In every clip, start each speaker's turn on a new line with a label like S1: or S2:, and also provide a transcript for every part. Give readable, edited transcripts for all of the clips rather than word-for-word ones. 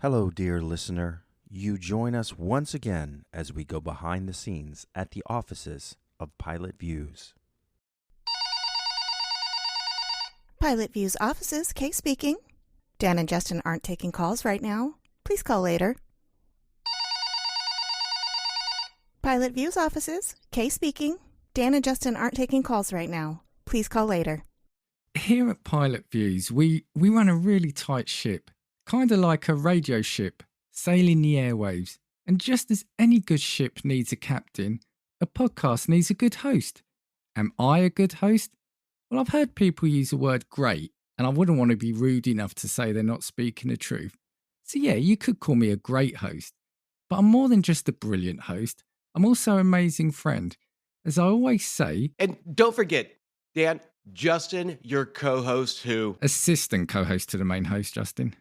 S1: Hello, dear listener. You join us once again as we go behind the scenes at the offices of Pilot Views.
S2: Pilot Views offices, Kay speaking. Dan and Justin aren't taking calls right now. Please call later. Pilot Views offices, Kay speaking. Dan and Justin aren't taking calls right now. Please call later.
S3: Here at Pilot Views, we run a really tight ship, kind of like a radio ship, sailing the airwaves. And just as any good ship needs a captain, a podcast needs a good host. Am I a good host? Well, I've heard people use the word great, and I wouldn't want to be rude enough to say they're not speaking the truth. So yeah, you could call me a great host. But I'm more than just a brilliant host. I'm also an amazing friend. As I always say...
S4: And don't forget, Dan, Justin, your co-host who...
S3: Assistant co-host to the main host, Justin.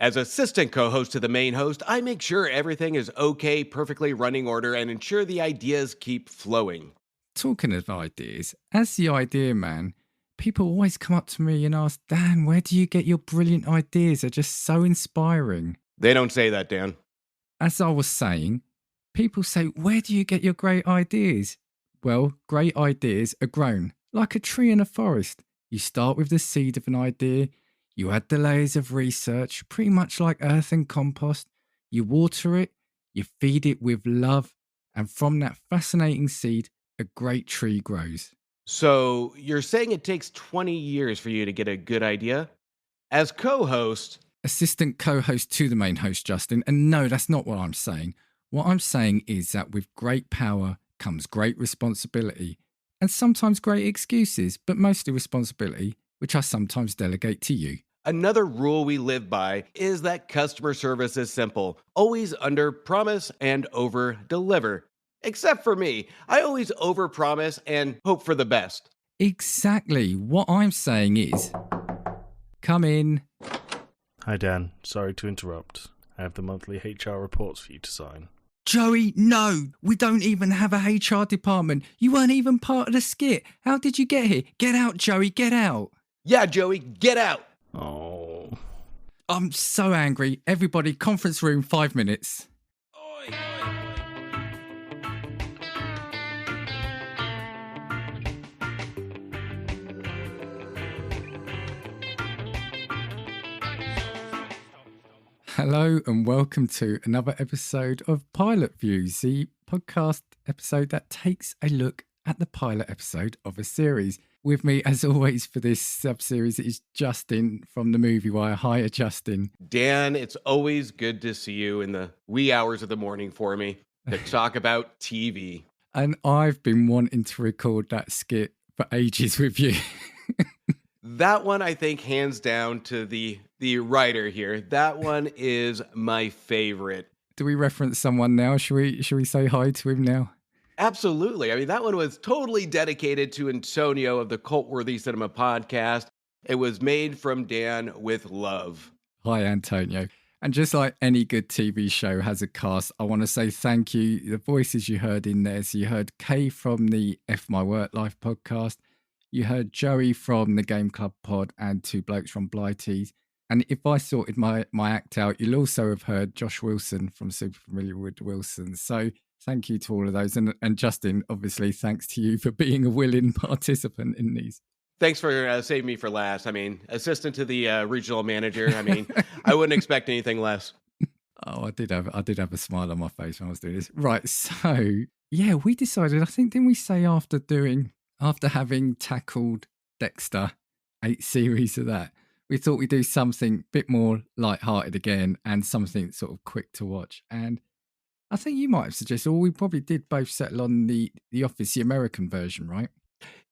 S4: As assistant co-host to the main host, I make sure everything is okay, perfectly running order, and ensure the ideas keep flowing.
S3: Talking of ideas, as the idea man, people always come up to me and ask, Dan, where do you get your brilliant ideas? They're just so inspiring.
S4: They don't say that, Dan.
S3: As I was saying, people say, where do you get your great ideas? Well, great ideas are grown, like a tree in a forest. You start with the seed of an idea, you add the layers of research, pretty much like earth and compost. You water it, you feed it with love, and from that fascinating seed, a great tree grows.
S4: So you're saying it takes 20 years for you to get a good idea? As co-host...
S3: Assistant co-host to the main host, Justin. And no, that's not what I'm saying. What I'm saying is that with great power comes great responsibility and sometimes great excuses, but mostly responsibility, which I sometimes delegate to you.
S4: Another rule we live by is that customer service is simple. Always under promise and over deliver. Except for me. I always over promise and hope for the best.
S3: Exactly. What I'm saying is, come in.
S5: Hi Dan, sorry to interrupt. I have the monthly HR reports for you to sign.
S3: Joey, no, we don't even have a HR department. You weren't even part of the skit. How did you get here? Get out, Joey, get out.
S4: Yeah, Joey, get out.
S5: Oh.
S3: I'm so angry. Everybody, conference room, 5 minutes.
S4: Oi.
S3: Hello and welcome to another episode of Pilot Views, the podcast episode that takes a look at the pilot episode of a series. With me, as always, for this sub-series is Justin from the Movie Wire. Hiya, Justin.
S4: Dan, it's always good to see you in the wee hours of the morning for me to talk about TV.
S3: And I've been wanting to record that skit for ages with you.
S4: That one, I think, hands down to the writer here. That one is my favorite.
S3: Do we reference someone now? Should we say hi to him now?
S4: Absolutely. I mean, that one was totally dedicated to Antonio of the Cult-Worthy Cinema podcast. It was made from Dan with love.
S3: Hi, Antonio. And just like any good TV show has a cast, I want to say thank you. The voices you heard in there. So you heard Kay from the F My Work Life podcast. You heard Joey from the Game Club pod and two blokes from Blighties. And if I sorted my act out, you'll also have heard Josh Wilson from Super Familiar with Wilson. So thank you to all of those. And Justin, obviously, thanks to you for being a willing participant in these.
S4: Thanks for saving me for last. I mean, assistant to the regional manager. I mean, I wouldn't expect anything less.
S3: Oh, I did have a smile on my face when I was doing this. Right. So, yeah, we decided, I think, didn't we say after having tackled Dexter, 8 series of that, we thought we'd do something a bit more lighthearted again and something sort of quick to watch. And I think you might have suggested, or we probably did both settle on the Office, the American version, right?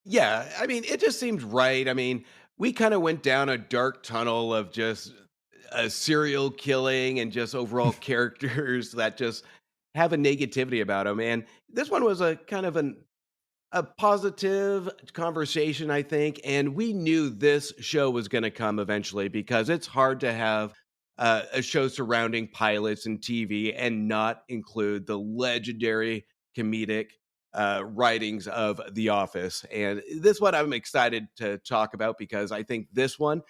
S4: Yeah, I mean, it just seemed right. I mean, we kind of went down a dark tunnel of just a serial killing and just overall characters that just have a negativity about them. And this one was a kind of a positive conversation, I think. And we knew this show was going to come eventually because it's hard to have a show surrounding pilots and TV and not include the legendary comedic writings of The Office. And this one I'm excited to talk about because I think this one,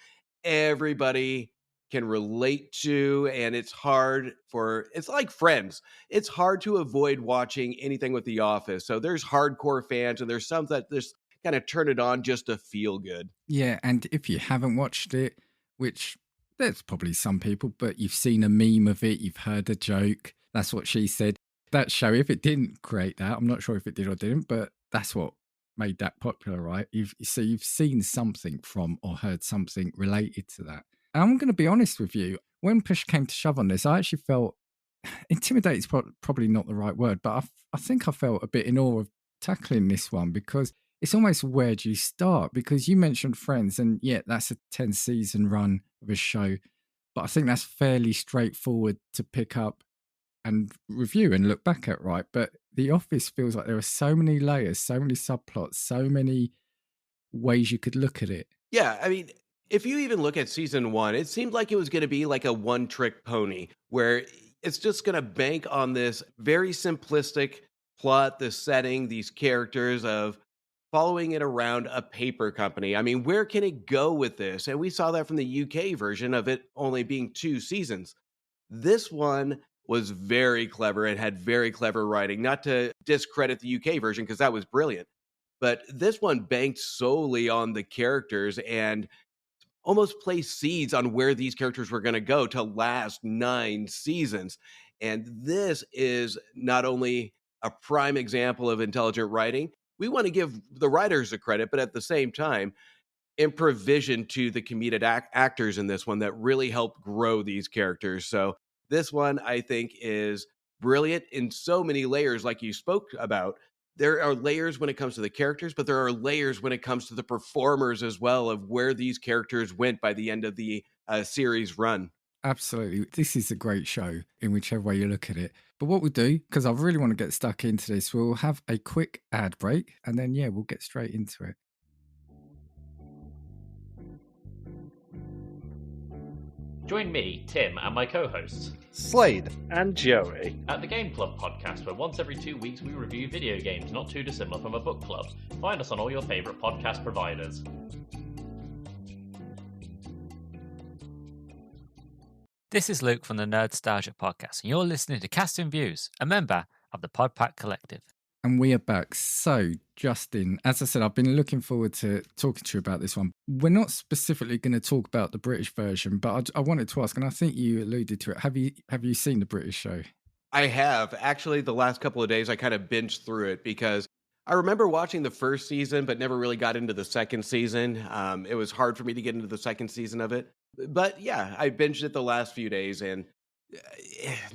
S4: everybody can relate to, and it's like Friends. It's hard to avoid watching anything with The Office. So there's hardcore fans, and there's some that just kind of turn it on just to feel good.
S3: Yeah, and if you haven't watched it, which there's probably some people, but you've seen a meme of it, you've heard a joke. That's what she said. That show, if it didn't create that, I'm not sure if it did or didn't, but that's what made that popular, right? So you've seen something from or heard something related to that. And I'm going to be honest with you. When push came to shove on this, I actually felt intimidated is probably not the right word, but I think I felt a bit in awe of tackling this one because it's almost where do you start? Because you mentioned Friends, and yeah, that's a 10-season run of a show, but I think that's fairly straightforward to pick up and review and look back at, right? But The Office feels like there are so many layers, so many subplots, so many ways you could look at it.
S4: Yeah, I mean, if you even look at season 1, it seemed like it was going to be like a one-trick pony where it's just going to bank on this very simplistic plot, this setting, these characters of following it around a paper company. I mean, where can it go with this? And we saw that from the UK version of it only being 2 seasons. This one was very clever and had very clever writing, not to discredit the UK version because that was brilliant. But this one banked solely on the characters and almost placed seeds on where these characters were going to go to last 9 seasons. And this is not only a prime example of intelligent writing, we want to give the writers the credit, but at the same time, improvisation to the comedic actors in this one that really helped grow these characters. So this one, I think, is brilliant in so many layers, like you spoke about. There are layers when it comes to the characters, but there are layers when it comes to the performers as well of where these characters went by the end of the series run.
S3: Absolutely. This is a great show in whichever way you look at it. But what we'll do, because I really want to get stuck into this, we'll have a quick ad break and then, yeah, we'll get straight into it.
S6: Join me, Tim, and my co-hosts,
S5: Slade and Joey,
S6: at the Game Club podcast, where once every 2 weeks we review video games not too dissimilar from a book club. Find us on all your favourite podcast providers.
S7: This is Luke from the Nerdstalgia podcast, and you're listening to Casting Views, a member of the PodPack Collective.
S3: And we are back. So, Justin, as I said, I've been looking forward to talking to you about this one. We're not specifically going to talk about the British version, but I wanted to ask, and I think you alluded to it. Have you seen the British show?
S4: I have. Actually, the last couple of days, I kind of binged through it because I remember watching the first season, but never really got into the second season. It was hard for me to get into the second season of it. But yeah, I binged it the last few days, and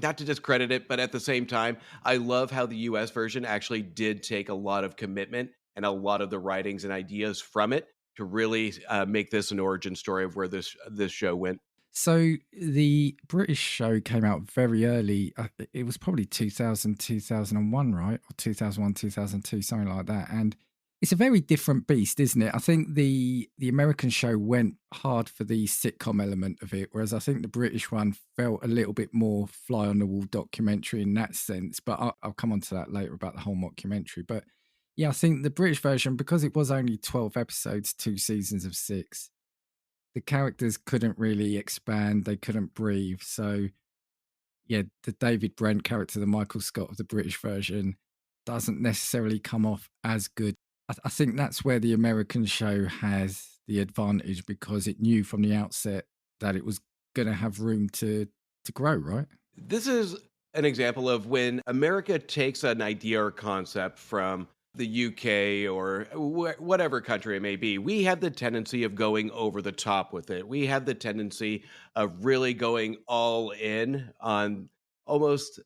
S4: not to discredit it, but at the same time, I love how the US version actually did take a lot of commitment and a lot of the writings and ideas from it to really make this an origin story of where this show went.
S3: So the British show came out very early. It was probably 2000, 2001, right? Or 2001, 2002, something like that. And it's a very different beast, isn't it? I think the American show went hard for the sitcom element of it, whereas I think the British one felt a little bit more fly on the wall documentary in that sense. But I'll come on to that later about the whole mockumentary. But yeah, I think the British version, because it was only 12 episodes, 2 seasons of 6, the characters couldn't really expand. They couldn't breathe. So yeah, the David Brent character, the Michael Scott of the British version, doesn't necessarily come off as good. I think that's where the American show has the advantage because it knew from the outset that it was going to have room to grow, right?
S4: This is an example of when America takes an idea or concept from the UK or whatever country it may be. We have the tendency of going over the top with it. We have the tendency of really going all in on almost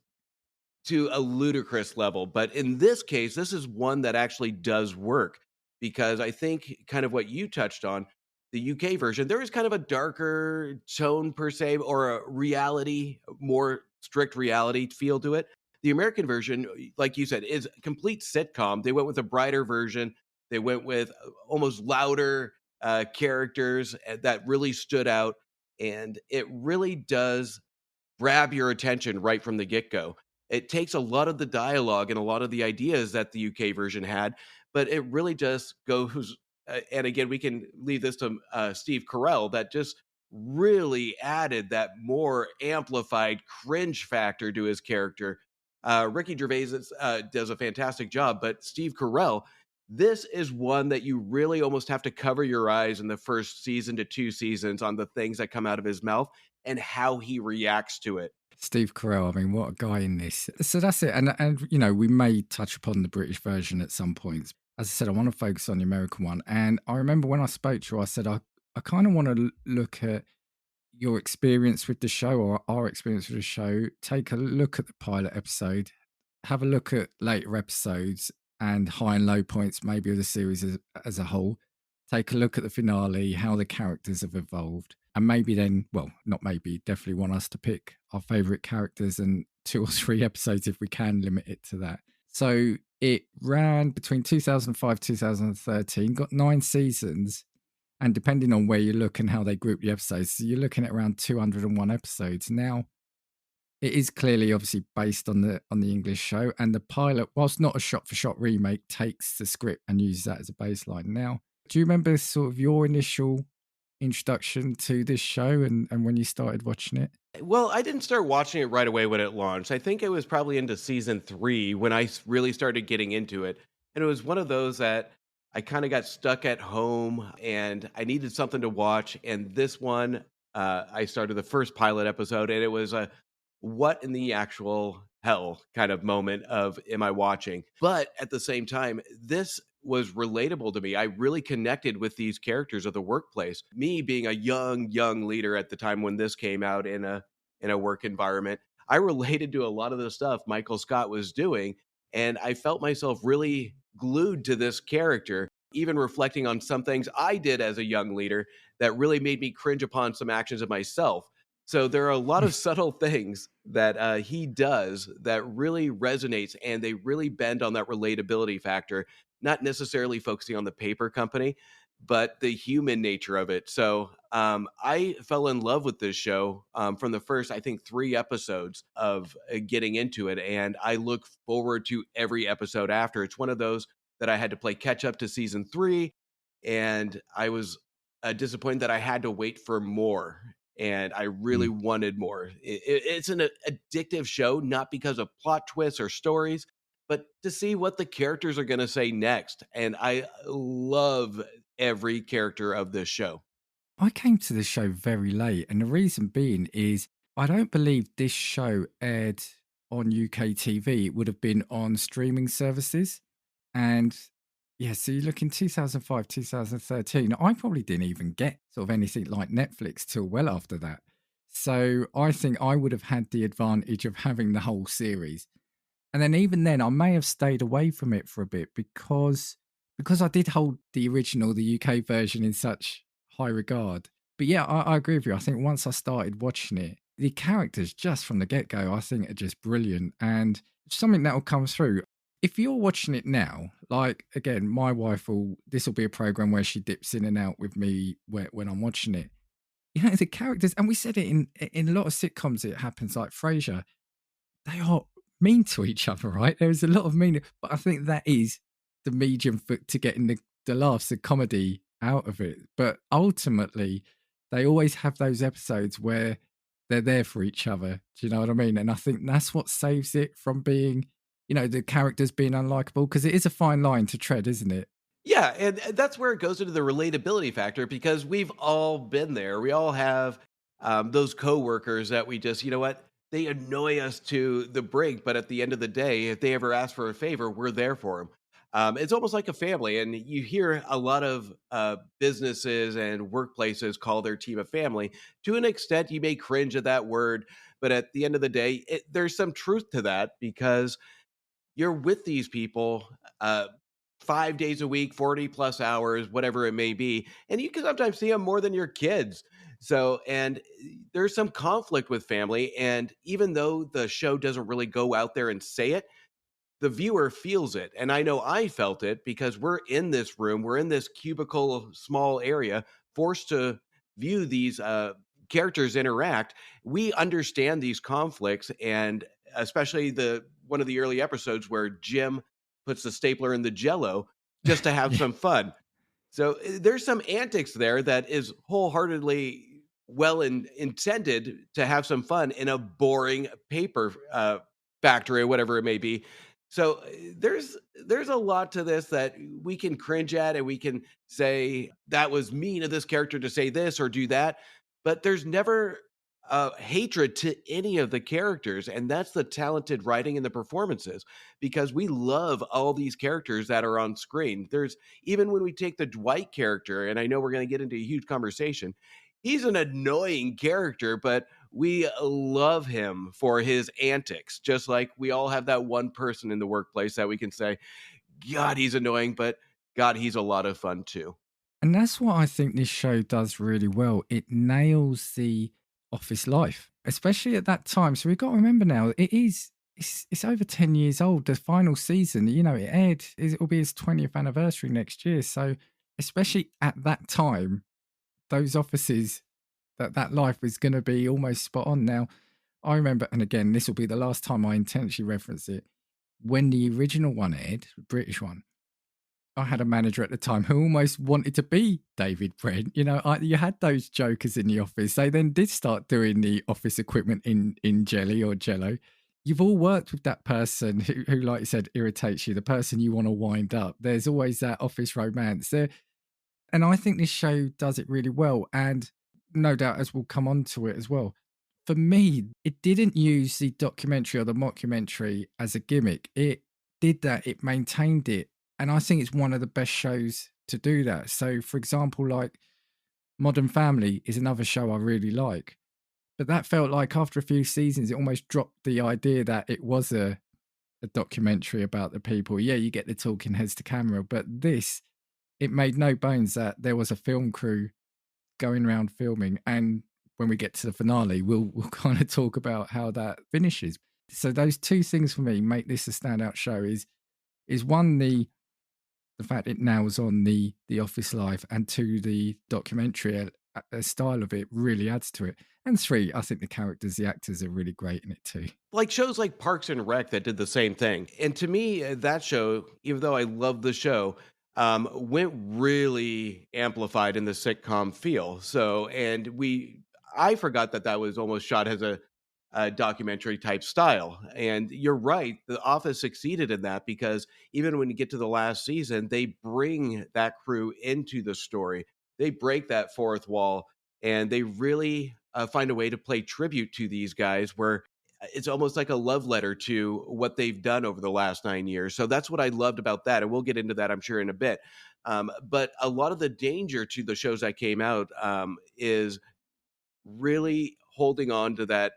S4: to a ludicrous level. But in this case, this is one that actually does work because I think kind of what you touched on, the UK version, there is kind of a darker tone per se, or a reality, more strict reality feel to it. The American version, like you said, is a complete sitcom. They went with a brighter version. They went with almost louder characters that really stood out. And it really does grab your attention right from the get-go. It takes a lot of the dialogue and a lot of the ideas that the UK version had, but it really just goes, and again, we can leave this to Steve Carrell, that just really added that more amplified cringe factor to his character. Ricky Gervais does a fantastic job, but Steve Carell, this is one that you really almost have to cover your eyes in the first season to 2 seasons on the things that come out of his mouth and how he reacts to it.
S3: Steve Carell, I mean, what a guy in this. So that's it. And you know, we may touch upon the British version at some points. As I said, I want to focus on the American one. And I remember when I spoke to you, I said, I kind of want to look at your experience with the show, or our experience with the show, take a look at the pilot episode, have a look at later episodes and high and low points maybe of the series as a whole, take a look at the finale, how the characters have evolved, and maybe then, well, not maybe, definitely want us to pick our favourite characters and 2 or 3 episodes if we can limit it to that. So it ran between 2005 2013, got 9 seasons, and depending on where you look and how they group the episodes, so you're looking at around 201 episodes. Now, it is clearly obviously based on the English show, and the pilot, whilst not a shot-for-shot remake, takes the script and uses that as a baseline. Now, do you remember sort of your initial introduction to this show and when you started watching it?
S4: Well, I didn't start watching it right away when it launched. I think it was probably into season 3 when I really started getting into it. And it was one of those that I kind of got stuck at home and I needed something to watch. And this one, I started the first pilot episode, and it was a what in the actual hell kind of moment of am I watching? But at the same time, this was relatable to me. I really connected with these characters of the workplace. Me being a young leader at the time when this came out in a work environment, I related to a lot of the stuff Michael Scott was doing, and I felt myself really glued to this character, even reflecting on some things I did as a young leader that really made me cringe upon some actions of myself. So there are a lot of subtle things that he does that really resonates, and they really bend on that relatability factor, not necessarily focusing on the paper company, but the human nature of it. So I fell in love with this show from the first, I think, 3 episodes of getting into it. And I look forward to every episode after. It's one of those that I had to play catch up to season 3. And I was disappointed that I had to wait for more. And I really wanted more. It's an addictive show, not because of plot twists or stories, but to see what the characters are going to say next. And I love every character of this show.
S3: I came to the show very late, and the reason being is I don't believe this show aired on UK TV. It would have been on streaming services. And yeah, so you look in 2005, 2013, I probably didn't even get sort of anything like Netflix till well after that. So I think I would have had the advantage of having the whole series. And then even then, I may have stayed away from it for a bit because I did hold the original, the UK version, in such high regard. But yeah, I agree with you. I think once I started watching it, the characters just from the get-go, I think are just brilliant. And something that will come through. If you're watching it now, like, again, my wife this will be a program where she dips in and out with me when I'm watching it. You know, the characters, and we said it in a lot of sitcoms, it happens, like Frasier, they are mean to each other, right? There is a lot of meaning, but I think that is the medium to getting the laughs, the comedy out of it. But ultimately, they always have those episodes where they're there for each other. Do you know what I mean? And I think that's what saves it from being, you know, the characters being unlikable, because it is a fine line to tread, isn't it?
S4: Yeah, and that's where it goes into the relatability factor, because we've all been there. We all have those coworkers that we just, you know what, they annoy us to the brink, but at the end of the day, if they ever ask for a favor, we're there for them. It's almost like a family, and you hear a lot of businesses and workplaces call their team a family. To an extent, you may cringe at that word, but at the end of the day, there's some truth to that, because you're with these people 5 days a week, 40 plus hours, whatever it may be. And you can sometimes see them more than your kids. So, and there's some conflict with family. And even though the show doesn't really go out there and say it, the viewer feels it. And I know I felt it, because we're in this room, we're in this cubicle, small area, forced to view these characters interact. We understand these conflicts, and especially one of the early episodes where Jim puts the stapler in the Jell-O just to have some fun. So there's some antics there that is wholeheartedly intended to have some fun in a boring paper factory or whatever it may be. So there's a lot to this that we can cringe at, and we can say that was mean of this character to say this or do that, but there's never hatred to any of the characters, and that's the talented writing and the performances, because we love all these characters that are on screen. There's even when we take the Dwight character, and I know we're going to get into a huge conversation. He's an annoying character, but we love him for his antics. Just like we all have that one person in the workplace that we can say, God, he's annoying, but God, he's a lot of fun too.
S3: And that's what I think this show does really well. It nails the office life, especially at that time. So we've got to remember now, it's over 10 years old. The final season, it aired, it will be his 20th anniversary next year. So especially at that time, those offices, that life was going to be almost spot on. Now, I remember, and again, this will be the last time I intentionally reference it, when the original one aired, the British one, I had a manager at the time who almost wanted to be David Brent. You had those jokers in the office. They then did start doing the office equipment in jelly or jello. You've all worked with that person who, like you said, irritates you, the person you want to wind up. There's always that office romance there. And I think this show does it really well. And no doubt, as we'll come on to it as well, for me, it didn't use the documentary or the mockumentary as a gimmick. It did that. It maintained it. And I think it's one of the best shows to do that. So, for example, like Modern Family is another show I really like. But that felt like after a few seasons, it almost dropped the idea that it was a documentary about the people. Yeah, you get the talking heads to camera. But this, it made no bones that there was a film crew going around filming. And when we get to the finale, we'll kind of talk about how that finishes. So those two things for me make this a standout show is one, the fact it nails on the office life, and two, the documentary a style of it really adds to it. And three, I think the characters, the actors are really great in it too.
S4: Like shows like Parks and Rec that did the same thing. And to me, that show, even though I love the show, went really amplified in the sitcom feel. So, I forgot that was almost shot as a documentary type style. And you're right, The Office succeeded in that, because even when you get to the last season, they bring that crew into the story. They break that fourth wall, and they really find a way to play tribute to these guys, where it's almost like a love letter to what they've done over the last 9 years. So that's what I loved about that. And we'll get into that, I'm sure, in a bit. But a lot of the danger to the shows that came out is really holding on to that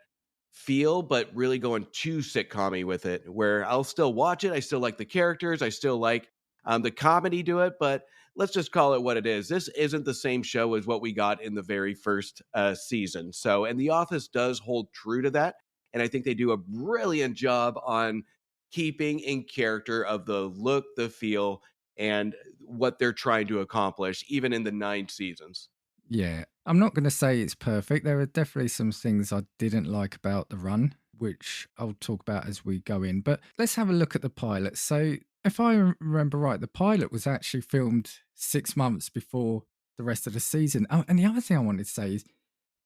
S4: feel, but really going too sitcom-y with it, where I'll still watch it. I still like the characters. I still like the comedy to it, but let's just call it what it is. This isn't the same show as what we got in the very first season. So, and The Office does hold true to that. And I think they do a brilliant job on keeping in character of the look, the feel, and what they're trying to accomplish, even in the 9 seasons.
S3: Yeah, I'm not going to say it's perfect. There are definitely some things I didn't like about the run, which I'll talk about as we go in. But let's have a look at the pilot. So, if I remember right, the pilot was actually filmed 6 months before the rest of the season. Oh, and the other thing I wanted to say is,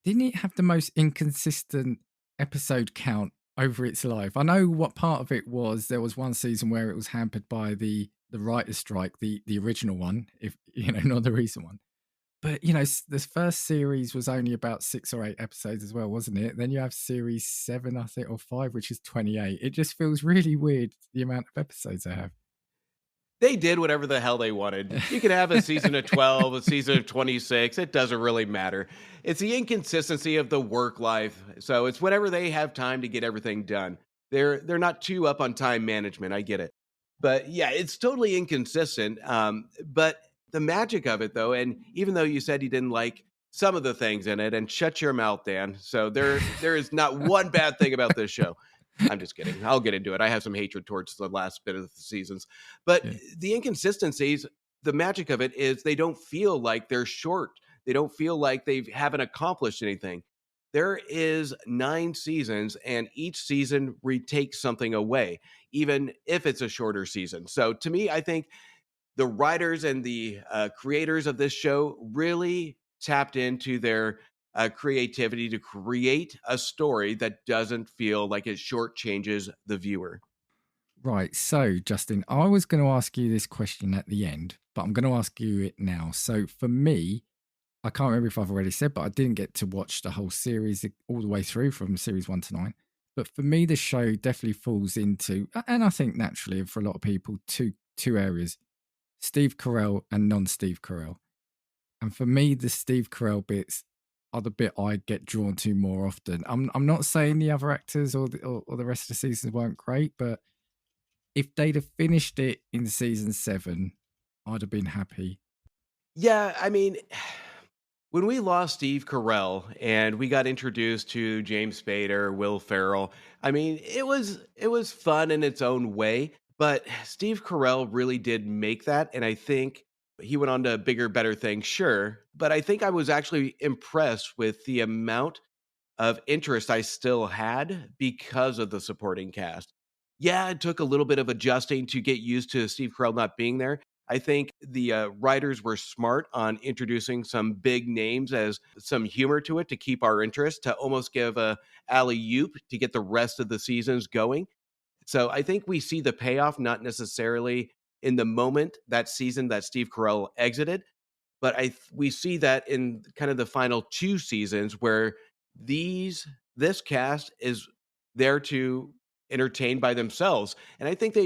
S3: didn't it have the most inconsistent episode count over its life? I know what part of it was. There was one season where it was hampered by the writer's strike, the original one, if not the recent one. But, this first series was only about 6 or 8 episodes as well, wasn't it? Then you have series 7, I think, or 5, which is 28. It just feels really weird, the amount of episodes they have.
S4: They did whatever the hell they wanted. You could have a season of 12, a season of 26. It doesn't really matter. It's the inconsistency of the work life. So it's whenever they have time to get everything done. They're not too up on time management. I get it. But yeah, it's totally inconsistent. But the magic of it, though, and even though you said you didn't like some of the things in it, and shut your mouth, Dan. So there is not one bad thing about this show. I'm just kidding. I'll get into it. I have some hatred towards the last bit of the seasons. But the inconsistencies, the magic of it is they don't feel like they're short. They don't feel like they haven't accomplished anything. There is 9 seasons, and each season retakes something away, even if it's a shorter season. So to me, I think the writers and the creators of this show really tapped into their creativity to create a story that doesn't feel like it shortchanges the viewer.
S3: Right. So, Justin, I was going to ask you this question at the end, but I'm going to ask you it now. So, for me, I can't remember if I've already said, but I didn't get to watch the whole series all the way through from series 1 to 9. But for me, the show definitely falls into, and I think naturally for a lot of people, two areas: Steve Carell and non-Steve Carell. And for me, the Steve Carell bits are the bit I get drawn to more often. I'm not saying the other actors or the rest of the seasons weren't great, but if they'd have finished it in season 7, I'd have been happy.
S4: Yeah, I mean, when we lost Steve Carell and we got introduced to James Spader, Will Ferrell, I mean, it was fun in its own way, but Steve Carell really did make that, and I think he went on to bigger, better things, sure, but I think I was actually impressed with the amount of interest I still had because of the supporting cast. Yeah, it took a little bit of adjusting to get used to Steve Carell not being there. I think the writers were smart on introducing some big names as some humor to it to keep our interest, to almost give a alley-oop to get the rest of the seasons going. So I think we see the payoff not necessarily in the moment that season that Steve Carell exited, but we see that in kind of the final 2 seasons where this cast is there to entertain by themselves, and I think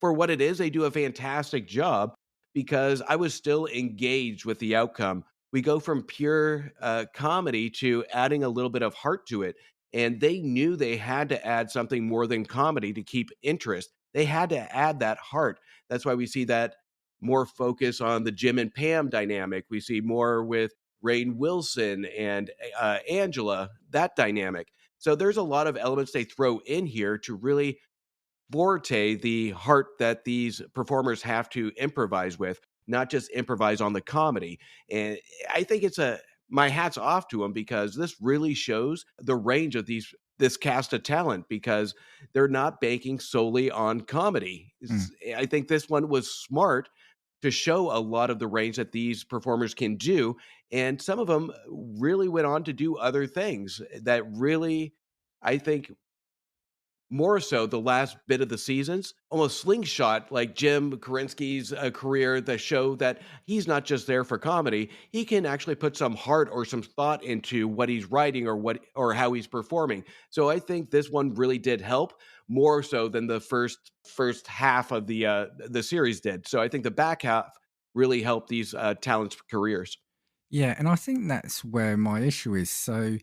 S4: for what it is, they do a fantastic job because I was still engaged with the outcome. We go from pure comedy to adding a little bit of heart to it, and they knew they had to add something more than comedy to keep interest. They had to add that heart. That's why we see that more focus on the Jim and Pam dynamic. We see more with Rainn Wilson and Angela, that dynamic. So there's a lot of elements they throw in here to really forte the heart that these performers have to improvise with, not just improvise on the comedy. And I think my hat's off to them because this really shows the range of this cast of talent because they're not banking solely on comedy. I think this one was smart to show a lot of the range that these performers can do. And some of them really went on to do other things that really, I think, more so the last bit of the seasons, almost slingshot like Jim Krasinski's career that show that he's not just there for comedy. He can actually put some heart or some thought into what he's writing or how he's performing. So I think this one really did help more so than the first half of the series did. So I think the back half really helped these talents' careers.
S3: Yeah, and I think that's where my issue is. So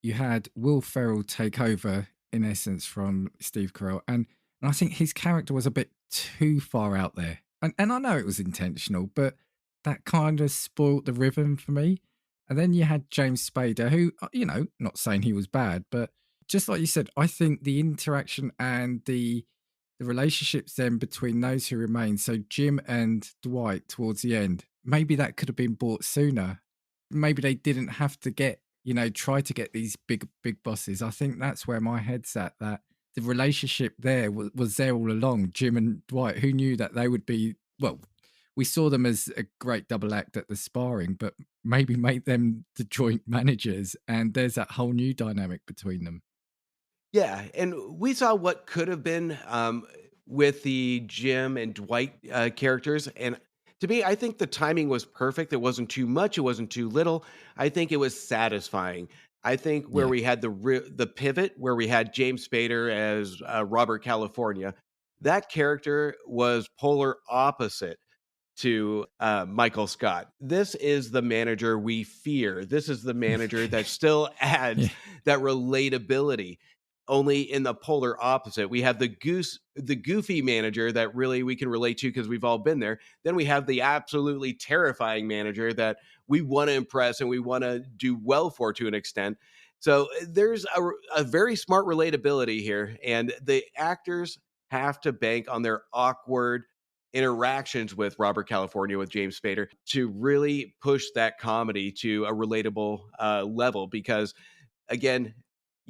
S3: you had Will Ferrell take over, in essence, from Steve Carell, and I think his character was a bit too far out there. And I know it was intentional, but that kind of spoilt the rhythm for me. And then you had James Spader, who, not saying he was bad, but just like you said, I think the interaction and the relationships then between those who remain, so Jim and Dwight towards the end, maybe that could have been bought sooner. Maybe they didn't have to try to get these big bosses. I think that's where my head's at, that the relationship there was there all along. Jim and Dwight, who knew that they would be, well, we saw them as a great double act at the sparring, but maybe make them the joint managers, and there's that whole new dynamic between them.
S4: Yeah, and we saw what could have been with the Jim and Dwight characters, and to me, I think the timing was perfect. It wasn't too much, it wasn't too little. I think it was satisfying. I think where
S3: Yeah.
S4: we had the pivot, where we had James Spader as Robert California, that character was polar opposite to Michael Scott. This is the manager we fear. This is the manager that still adds
S3: Yeah.
S4: that relatability. Only in the polar opposite. We have the goofy manager that really we can relate to because we've all been there. Then we have the absolutely terrifying manager that we want to impress and we want to do well for to an extent. So there's a very smart relatability here, and the actors have to bank on their awkward interactions with Robert California, with James Spader, to really push that comedy to a relatable level because, again,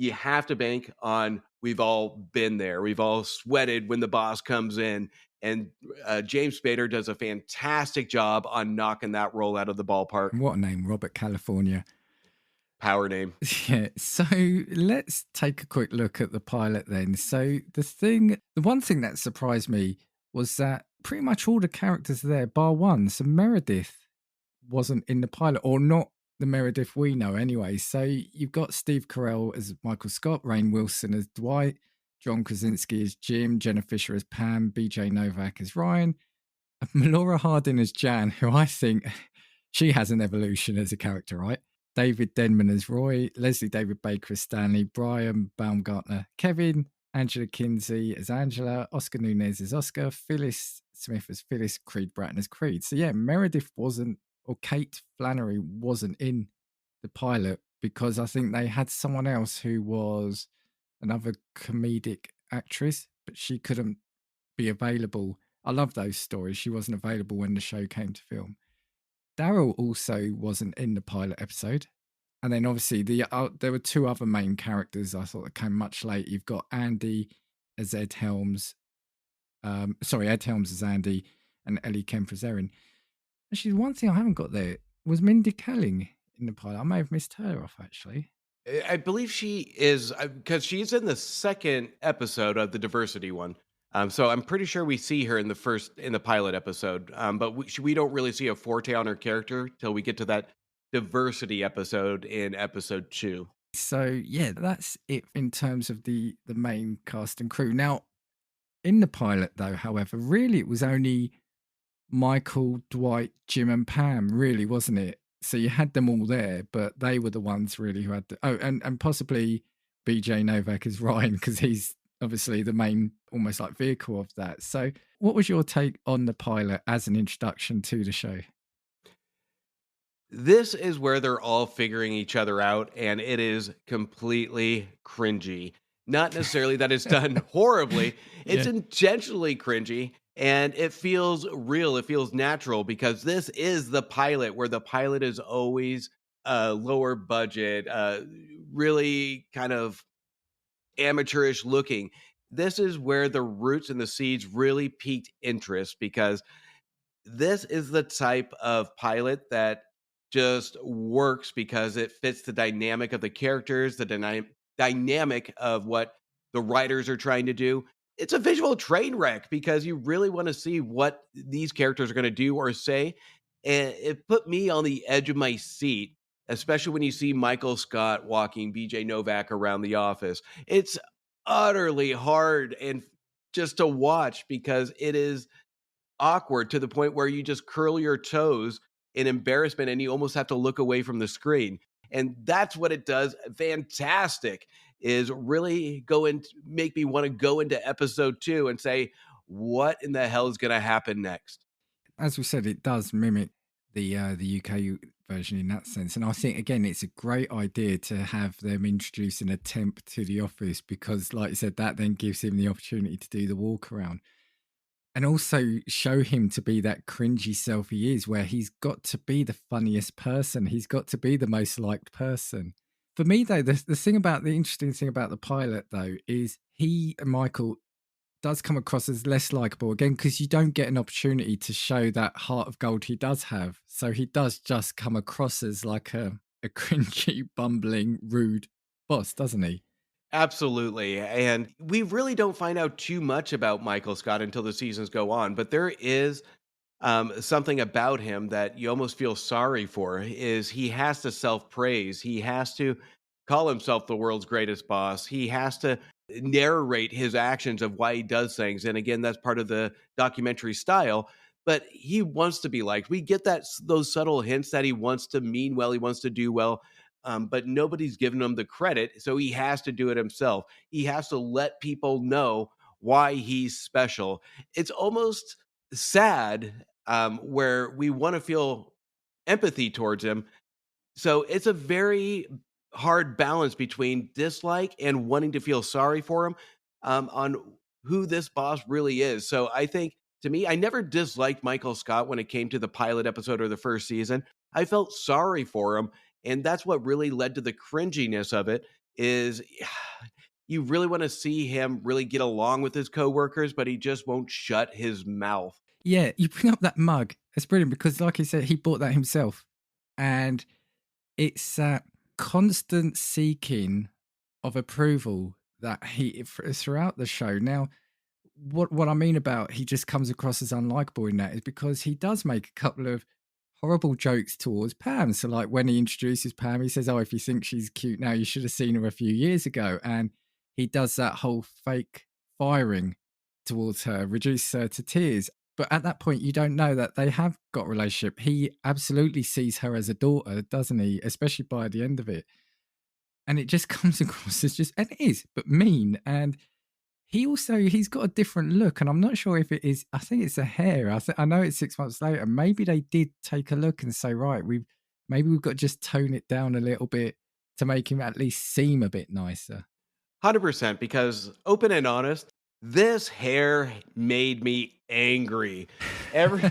S4: you have to bank on we've all been there. We've all sweated when the boss comes in. And James Spader does a fantastic job on knocking that role out of the ballpark.
S3: And what a name, Robert California.
S4: power name.
S3: Yeah, so let's take a quick look at the pilot then. So the one thing that surprised me was that pretty much all the characters there, bar one, so Meredith wasn't in the pilot, or not the Meredith we know anyway. So you've got Steve Carrell as Michael Scott, Rainn Wilson as Dwight, John Krasinski as Jim, Jenna Fischer as Pam, BJ Novak as Rainn, and Melora Hardin as Jan, who I think she has an evolution as a character, right? David Denman as Roy, Leslie David Baker as Stanley, Brian Baumgartner, Kevin, Angela Kinsey as Angela, Oscar Nunez as Oscar, Phyllis Smith as Phyllis, Creed Bratton as Creed. So yeah, Meredith wasn't, or Kate Flannery wasn't in the pilot because I think they had someone else who was another comedic actress, but she couldn't be available. I love those stories. She wasn't available when the show came to film. Daryl also wasn't in the pilot episode. And then obviously there were two other main characters I thought that came much late. You've got Andy as Ed Helms. Ed Helms as Andy and Ellie Kemper as Erin. Actually, one thing I haven't got there was Mindy Kaling in the pilot. I may have missed her off, actually.
S4: I believe she is, because she's in the second episode of the diversity one. So I'm pretty sure we see her in the pilot episode, but we don't really see a forte on her character till we get to that diversity episode in episode 2.
S3: So yeah, that's it in terms of the main cast and crew. Now, in the pilot though, however, really it was only Michael, Dwight, Jim, and Pam, really, wasn't it? So you had them all there, but they were the ones really who had and possibly BJ Novak as Rainn, because he's obviously the main almost like vehicle of that. So what was your take on the pilot as an introduction to the show?
S4: This is where they're all figuring each other out, and it is completely cringy. Not necessarily that it's done horribly. It's intentionally cringy, and it feels real. It feels natural because this is the pilot, where the pilot is always lower budget, really kind of amateurish looking. This is where the roots and the seeds really piqued interest, because this is the type of pilot that just works because it fits the dynamic of the characters, the dynamic of what the writers are trying to do. It's a visual train wreck because you really want to see what these characters are going to do or say. And it put me on the edge of my seat, especially when you see Michael Scott walking BJ Novak around the office. It's utterly hard and just to watch because it is awkward to the point where you just curl your toes in embarrassment and you almost have to look away from the screen. And that's what it does fantastic, is really make me want to go into episode 2 and say, what in the hell is going to happen next?
S3: As we said, it does mimic the UK version in that sense. And I think, again, it's a great idea to have them introduce an attempt to the office because, like you said, that then gives him the opportunity to do the walk around. And also show him to be that cringy self he is, where he's got to be the funniest person. He's got to be the most liked person. For me, though, the interesting thing about the pilot, though, is Michael does come across as less likable, again, because you don't get an opportunity to show that heart of gold he does have. So he does just come across as like a cringy, bumbling, rude boss, doesn't he?
S4: Absolutely. And we really don't find out too much about Michael Scott until the seasons go on, but there is something about him that you almost feel sorry for. Is he has to self-praise. He has to call himself the world's greatest boss. He has to narrate his actions of why he does things. And again, that's part of the documentary style, but he wants to be liked. We get those subtle hints that he wants to mean well, he wants to do well. But nobody's given him the credit, so he has to do it himself. He has to let people know why he's special. It's almost sad, where we want to feel empathy towards him. So it's a very hard balance between dislike and wanting to feel sorry for him, on who this boss really is. So I think, to me, I never disliked Michael Scott when it came to the pilot episode or the first season. I felt sorry for him. And that's what really led to the cringiness of it, is you really want to see him really get along with his coworkers, but he just won't shut his mouth.
S3: Yeah, you bring up that mug. It's brilliant because, like he said, he bought that himself. And it's constant seeking of approval that he throughout the show. Now, what I mean about he just comes across as unlikable in that is because he does make a couple of horrible jokes towards Pam. So like when he introduces Pam, he says, "Oh, if you think she's cute now, you should have seen her a few years ago." And he does that whole fake firing towards her, reduces her to tears. But at that point, you don't know that they have got a relationship. He absolutely sees her as a daughter, doesn't he? Especially by the end of it. And it just comes across as just, and it is, but mean. And he's got a different look. And I'm not sure if it is, I think it's the hair. I know it's 6 months later. Maybe they did take a look and say, right, maybe we've got to just tone it down a little bit to make him at least seem a bit nicer.
S4: 100%, because open and honest, this hair made me angry. Looking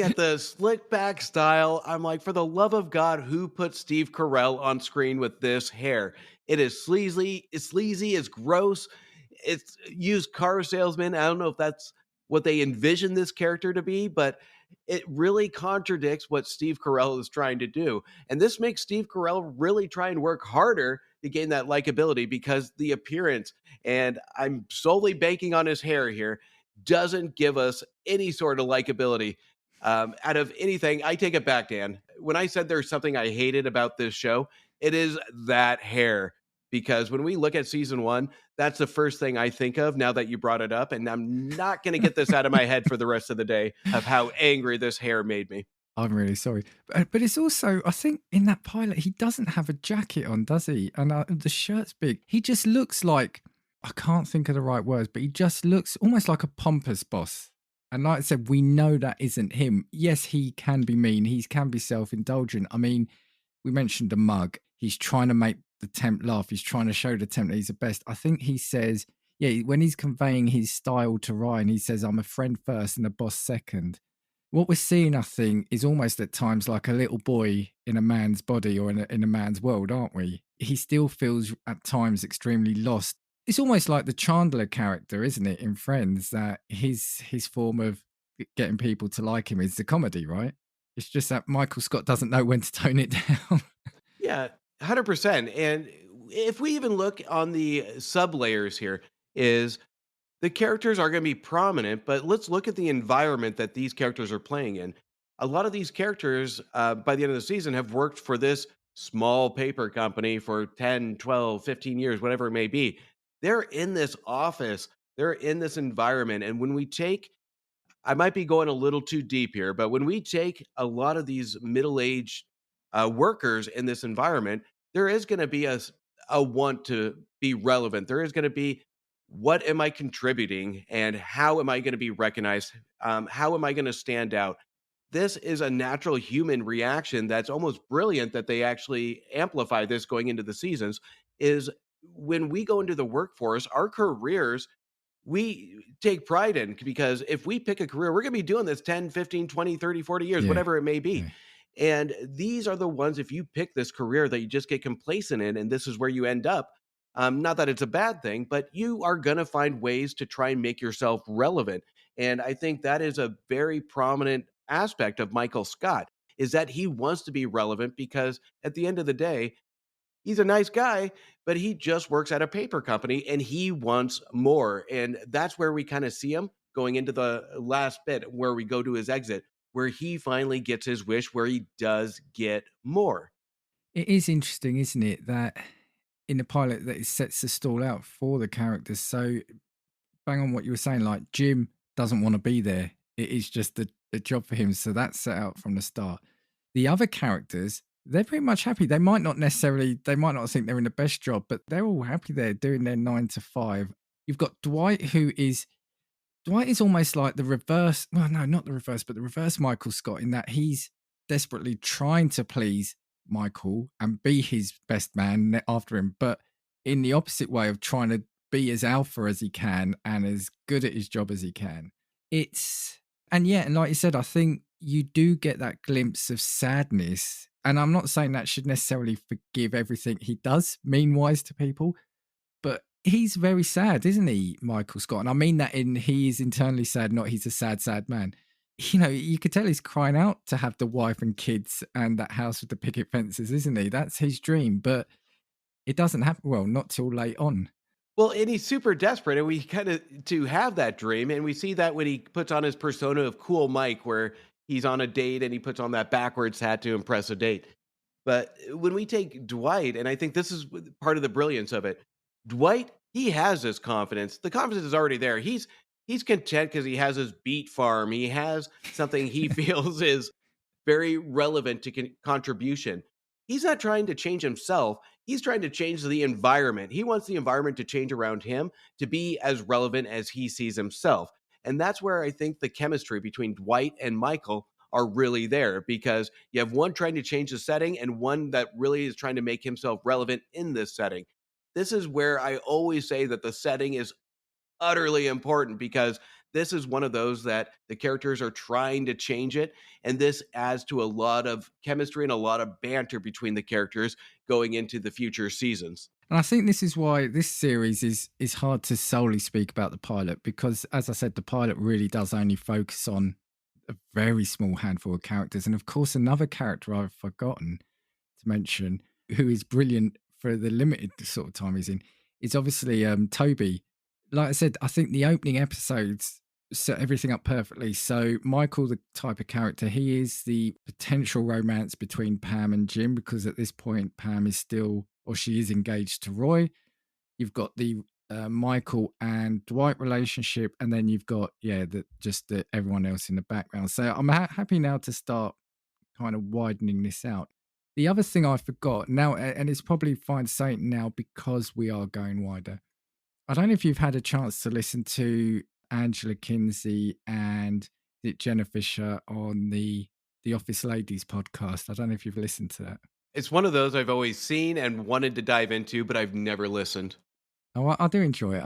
S4: at the slick back style, I'm like, for the love of God, who put Steve Carrell on screen with this hair? It is sleazy, it's gross, it's used car salesman. I don't know if that's what they envision this character to be, but it really contradicts what Steve Carell is trying to do. And this makes Steve Carell really try and work harder to gain that likability, because the appearance, and I'm solely banking on his hair here, doesn't give us any sort of likability. Out of anything, I take it back, Dan. When I said there's something I hated about this show, it is that hair. Because when we look at season 1, that's the first thing I think of now that you brought it up. And I'm not going to get this out of my head for the rest of the day of how angry this hair made me.
S3: I'm really sorry. But it's also, I think in that pilot, he doesn't have a jacket on, does he? And the shirt's big. He just looks like, I can't think of the right words, but he just looks almost like a pompous boss. And like I said, we know that isn't him. Yes, he can be mean. He can be self-indulgent. I mean, we mentioned the mug. He's trying to make the temp laugh. He's trying to show the temp that he's the best. I think he says, when he's conveying his style to Rainn, he says, "I'm a friend first and a boss second." What we're seeing, I think, is almost at times like a little boy in a man's body or in a man's world, aren't we? He still feels at times extremely lost. It's almost like the Chandler character, isn't it, in Friends, that his form of getting people to like him is the comedy, right? It's just that Michael Scott doesn't know when to tone it down.
S4: Yeah, 100%. And if we even look on the sub layers here, is the characters are going to be prominent, but let's look at the environment that these characters are playing in. A lot of these characters, by the end of the season, have worked for this small paper company for 10, 12, 15 years, whatever it may be. They're in this office, they're in this environment. And when we take, I might be going a little too deep here, but when we take a lot of these middle-aged workers in this environment, there is going to be a want to be relevant. There is going to be, what am I contributing and how am I going to be recognized? How am I going to stand out? This is a natural human reaction that's almost brilliant that they actually amplify this going into the seasons. Is when we go into the workforce, our careers, we take pride in, because if we pick a career, we're going to be doing this 10, 15, 20, 30, 40 years, whatever it may be. Yeah. And these are the ones, if you pick this career that you just get complacent in, and this is where you end up, not that it's a bad thing, but you are going to find ways to try and make yourself relevant. And I think that is a very prominent aspect of Michael Scott, is that he wants to be relevant, because at the end of the day, he's a nice guy, but he just works at a paper company and he wants more. And that's where we kind of see him going into the last bit, where we go to his exit, where he finally gets his wish, where he does get more.
S3: It is interesting, isn't it, that in the pilot that it sets the stall out for the characters. So bang on what you were saying, like Jim doesn't want to be there. It is just a job for him. So that's set out from the start. The other characters, they're pretty much happy. They might not think they're in the best job, but they're all happy there doing their 9 to 5. You've got Dwight is almost like the reverse. Well, no, not the reverse, but the reverse Michael Scott, in that he's desperately trying to please Michael and be his best man after him, but in the opposite way of trying to be as alpha as he can and as good at his job as he can. And like you said, I think you do get that glimpse of sadness. And I'm not saying that should necessarily forgive everything he does mean-wise to people, but he's very sad, isn't he, Michael Scott? And I mean that he is internally sad, not he's a sad, sad man. you could tell he's crying out to have the wife and kids and that house with the picket fences, isn't he? That's his dream, but it doesn't happen. Well, not till late on.
S4: Well, and he's super desperate, and we kind of to have that dream, and we see that when he puts on his persona of Cool Mike, where he's on a date and he puts on that backwards hat to impress a date. But when we take Dwight, and I think this is part of the brilliance of it, Dwight, he has this confidence. The confidence is already there. He's content because he has his beet farm. He has something he feels is very relevant to contribution. He's not trying to change himself. He's trying to change the environment. He wants the environment to change around him to be as relevant as he sees himself. And that's where I think the chemistry between Dwight and Michael are really there, because you have one trying to change the setting and one that really is trying to make himself relevant in this setting. This is where I always say that the setting is utterly important, because this is one of those that the characters are trying to change it, and this adds to a lot of chemistry and a lot of banter between the characters going into the future seasons.
S3: And I think this is why this series is hard to solely speak about the pilot, because, as I said, the pilot really does only focus on a very small handful of characters. And of course, another character I've forgotten to mention, who is brilliant for the limited sort of time he's in, is obviously Toby. Like I said, I think the opening episodes set everything up perfectly. So Michael, the type of character, he is the potential romance between Pam and Jim, because at this point Pam is still, or she is engaged to Roy. You've got the Michael and Dwight relationship, and then you've got everyone else in the background. So I'm happy now to start kind of widening this out. The other thing I forgot now, and it's probably fine saying now because we are going wider, I don't know if you've had a chance to listen to Angela Kinsey and Jenna Fischer on the Office Ladies podcast. I don't know if you've listened to that.
S4: It's one of those I've always seen and wanted to dive into, but I've never listened.
S3: Oh, I do enjoy it.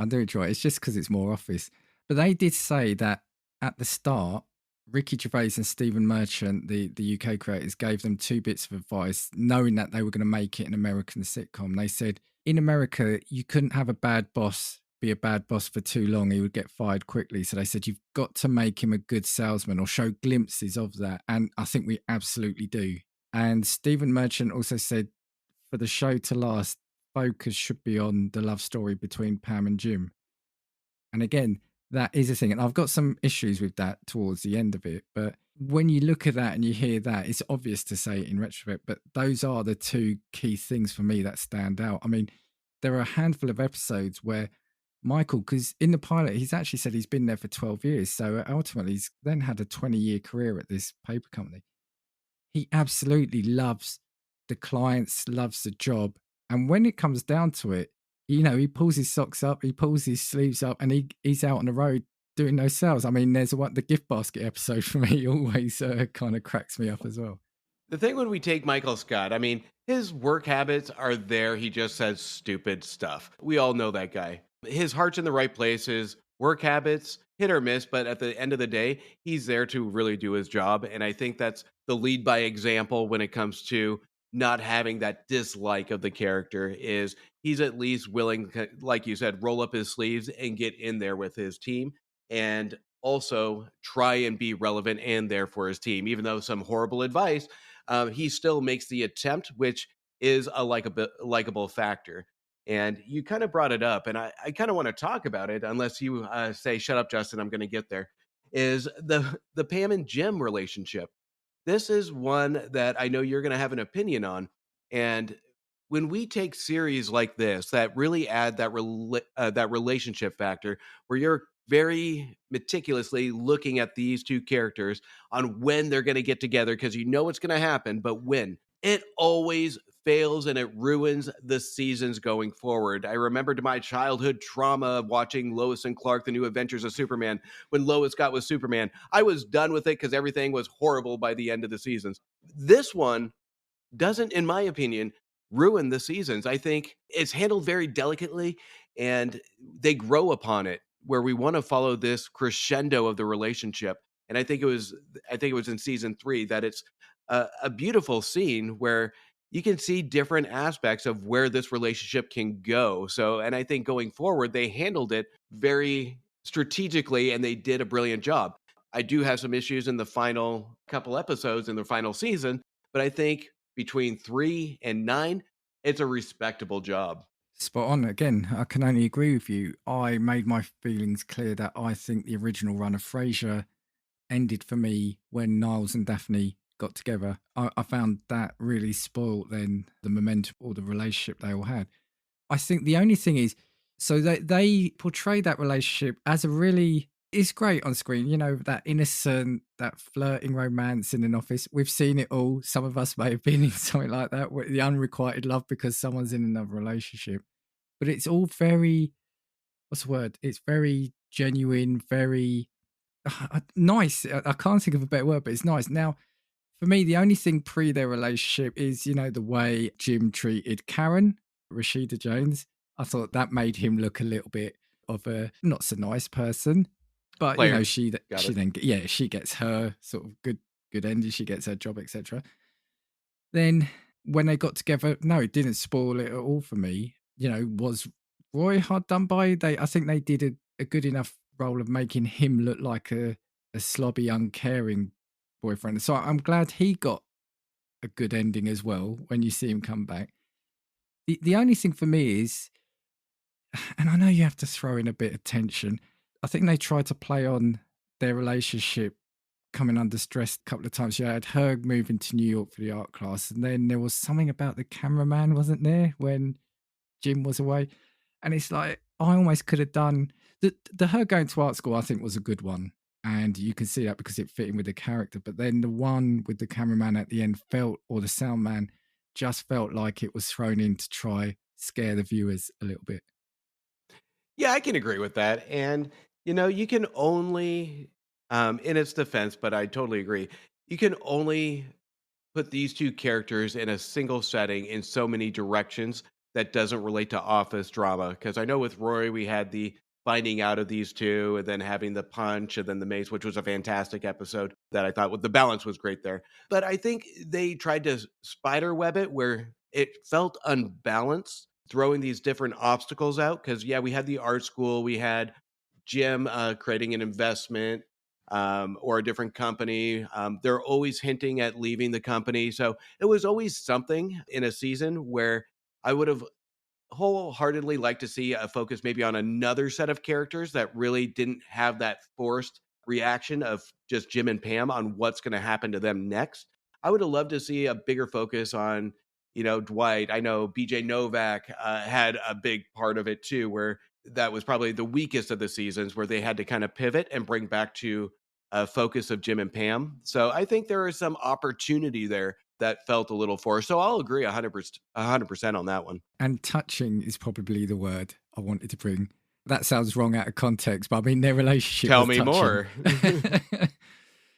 S3: It's just because it's more Office. But they did say that at the start, Ricky Gervais and Stephen Merchant, the UK creators, gave them 2 bits of advice, knowing that they were going to make it an American sitcom. They said, in America, you couldn't have a bad boss be a bad boss for too long. He would get fired quickly. So they said, you've got to make him a good salesman or show glimpses of that. And I think we absolutely do. And Stephen Merchant also said, for the show to last, focus should be on the love story between Pam and Jim. And again, that is a thing. And I've got some issues with that towards the end of it. But when you look at that and you hear that, it's obvious to say it in retrospect, but those are the 2 key things for me that stand out. I mean, there are a handful of episodes where Michael, because in the pilot, he's actually said he's been there for 12 years. So ultimately, he's then had a 20-year career at this paper company. He absolutely loves the clients, loves the job. And when it comes down to it, he pulls his socks up, he pulls his sleeves up, and he's out on the road doing those sales. I mean, there's the gift basket episode for me always kind of cracks me up as well.
S4: The thing when we take Michael Scott, I mean, his work habits are there. He just says stupid stuff. We all know that guy. His heart's in the right place. His work habits, hit or miss, but at the end of the day, he's there to really do his job. And I think that's the lead by example when it comes to not having that dislike of the character. Is he's at least willing, like you said, roll up his sleeves and get in there with his team, and also try and be relevant and there for his team. Even though some horrible advice, he still makes the attempt, which is a likable factor. And you kind of brought it up, and I kind of want to talk about it, unless you say, shut up, Justin, I'm going to get there, is the Pam and Jim relationship. This is one that I know you're going to have an opinion on. And when we take series like this that really add that that relationship factor, where you're very meticulously looking at these 2 characters on when they're going to get together, because you know it's going to happen, but when, it always fails and it ruins the seasons going forward. I remembered my childhood trauma watching Lois and Clark, The New Adventures of Superman. When Lois got with Superman, I was done with it because everything was horrible by the end of the seasons. This one doesn't, in my opinion, ruin the seasons. I think it's handled very delicately, and they grow upon it, where we want to follow this crescendo of the relationship. And I think it was in season 3 that it's a beautiful scene where you can see different aspects of where this relationship can go. So, and I think going forward, they handled it very strategically and they did a brilliant job. I do have some issues in the final couple episodes in the final season, but I think between 3 and 9, it's a respectable job.
S3: Spot on. Again, I can only agree with you. I made my feelings clear that I think the original run of Frasier ended for me when Niles and Daphne got together. I found that really spoiled then the momentum or the relationship they all had. I think the only thing is, so they portray that relationship as a really, it's great on screen, you know, that innocent, that flirting romance in an office. We've seen it all. Some of us may have been in something like that, the unrequited love because someone's in another relationship. But it's all very, what's the word? It's very genuine, very nice. I can't think of a better word, but it's nice. Now, for me, the only thing pre their relationship is, you know, the way Jim treated Karen, Rashida Jones. I thought that made him look a little bit of a not so nice person. But
S4: Player.
S3: you know, she then she gets her sort of good ending. She gets her job, etc. Then when they got together, no, it didn't spoil it at all for me. You know, was Roy hard done by? I think they did a good enough role of making him look like a slobby, uncaring boyfriend. So I'm glad he got a good ending as well when you see him come back. The only thing for me is, and I know you have to throw in a bit of tension, I think they tried to play on their relationship coming under stress a couple of times. You had her moving to New York for the art class, and then there was something about the cameraman, wasn't there, when Jim was away? And it's like, I almost could have done the her going to art school, I think was a good one. And you can see that because it fit in with the character. But then the one with the cameraman at the end or the sound man, just felt like it was thrown in to try scare the viewers a little bit.
S4: Yeah, I can agree with that. And, you know, you can only, in its defense, but I totally agree, you can only put these two characters in a single setting in so many directions that doesn't relate to office drama. Because I know with Rory, we had the finding out of these two and then having the punch and then the mace, which was a fantastic episode that I thought the balance was great there. But I think they tried to spider web it where it felt unbalanced, throwing these different obstacles out. Because, yeah, we had the art school, we had Jim creating an investment or a different company. They're always hinting at leaving the company. So it was always something in a season where I would have wholeheartedly liked to see a focus maybe on another set of characters that really didn't have that forced reaction of just Jim and Pam on what's going to happen to them next. I would have loved to see a bigger focus on, you know, Dwight. I know BJ Novak had a big part of it too, where that was probably the weakest of the seasons where they had to kind of pivot and bring back to a focus of Jim and Pam. So I think there is some opportunity there that felt a little forced. So I'll agree 100% on that one.
S3: And touching is probably the word I wanted to bring. That sounds wrong out of context, but I mean, their relationship.
S4: Tell me more.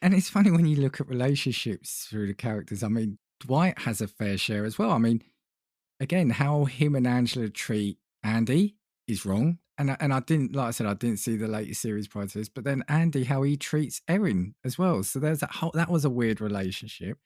S3: And it's funny when you look at relationships through the characters. I mean, Dwight has a fair share as well. I mean, again, how him and Angela treat Andy is wrong. And I didn't, like I said, I didn't see the latest series prior to this, but then Andy, how he treats Erin as well. So there's that was a weird relationship.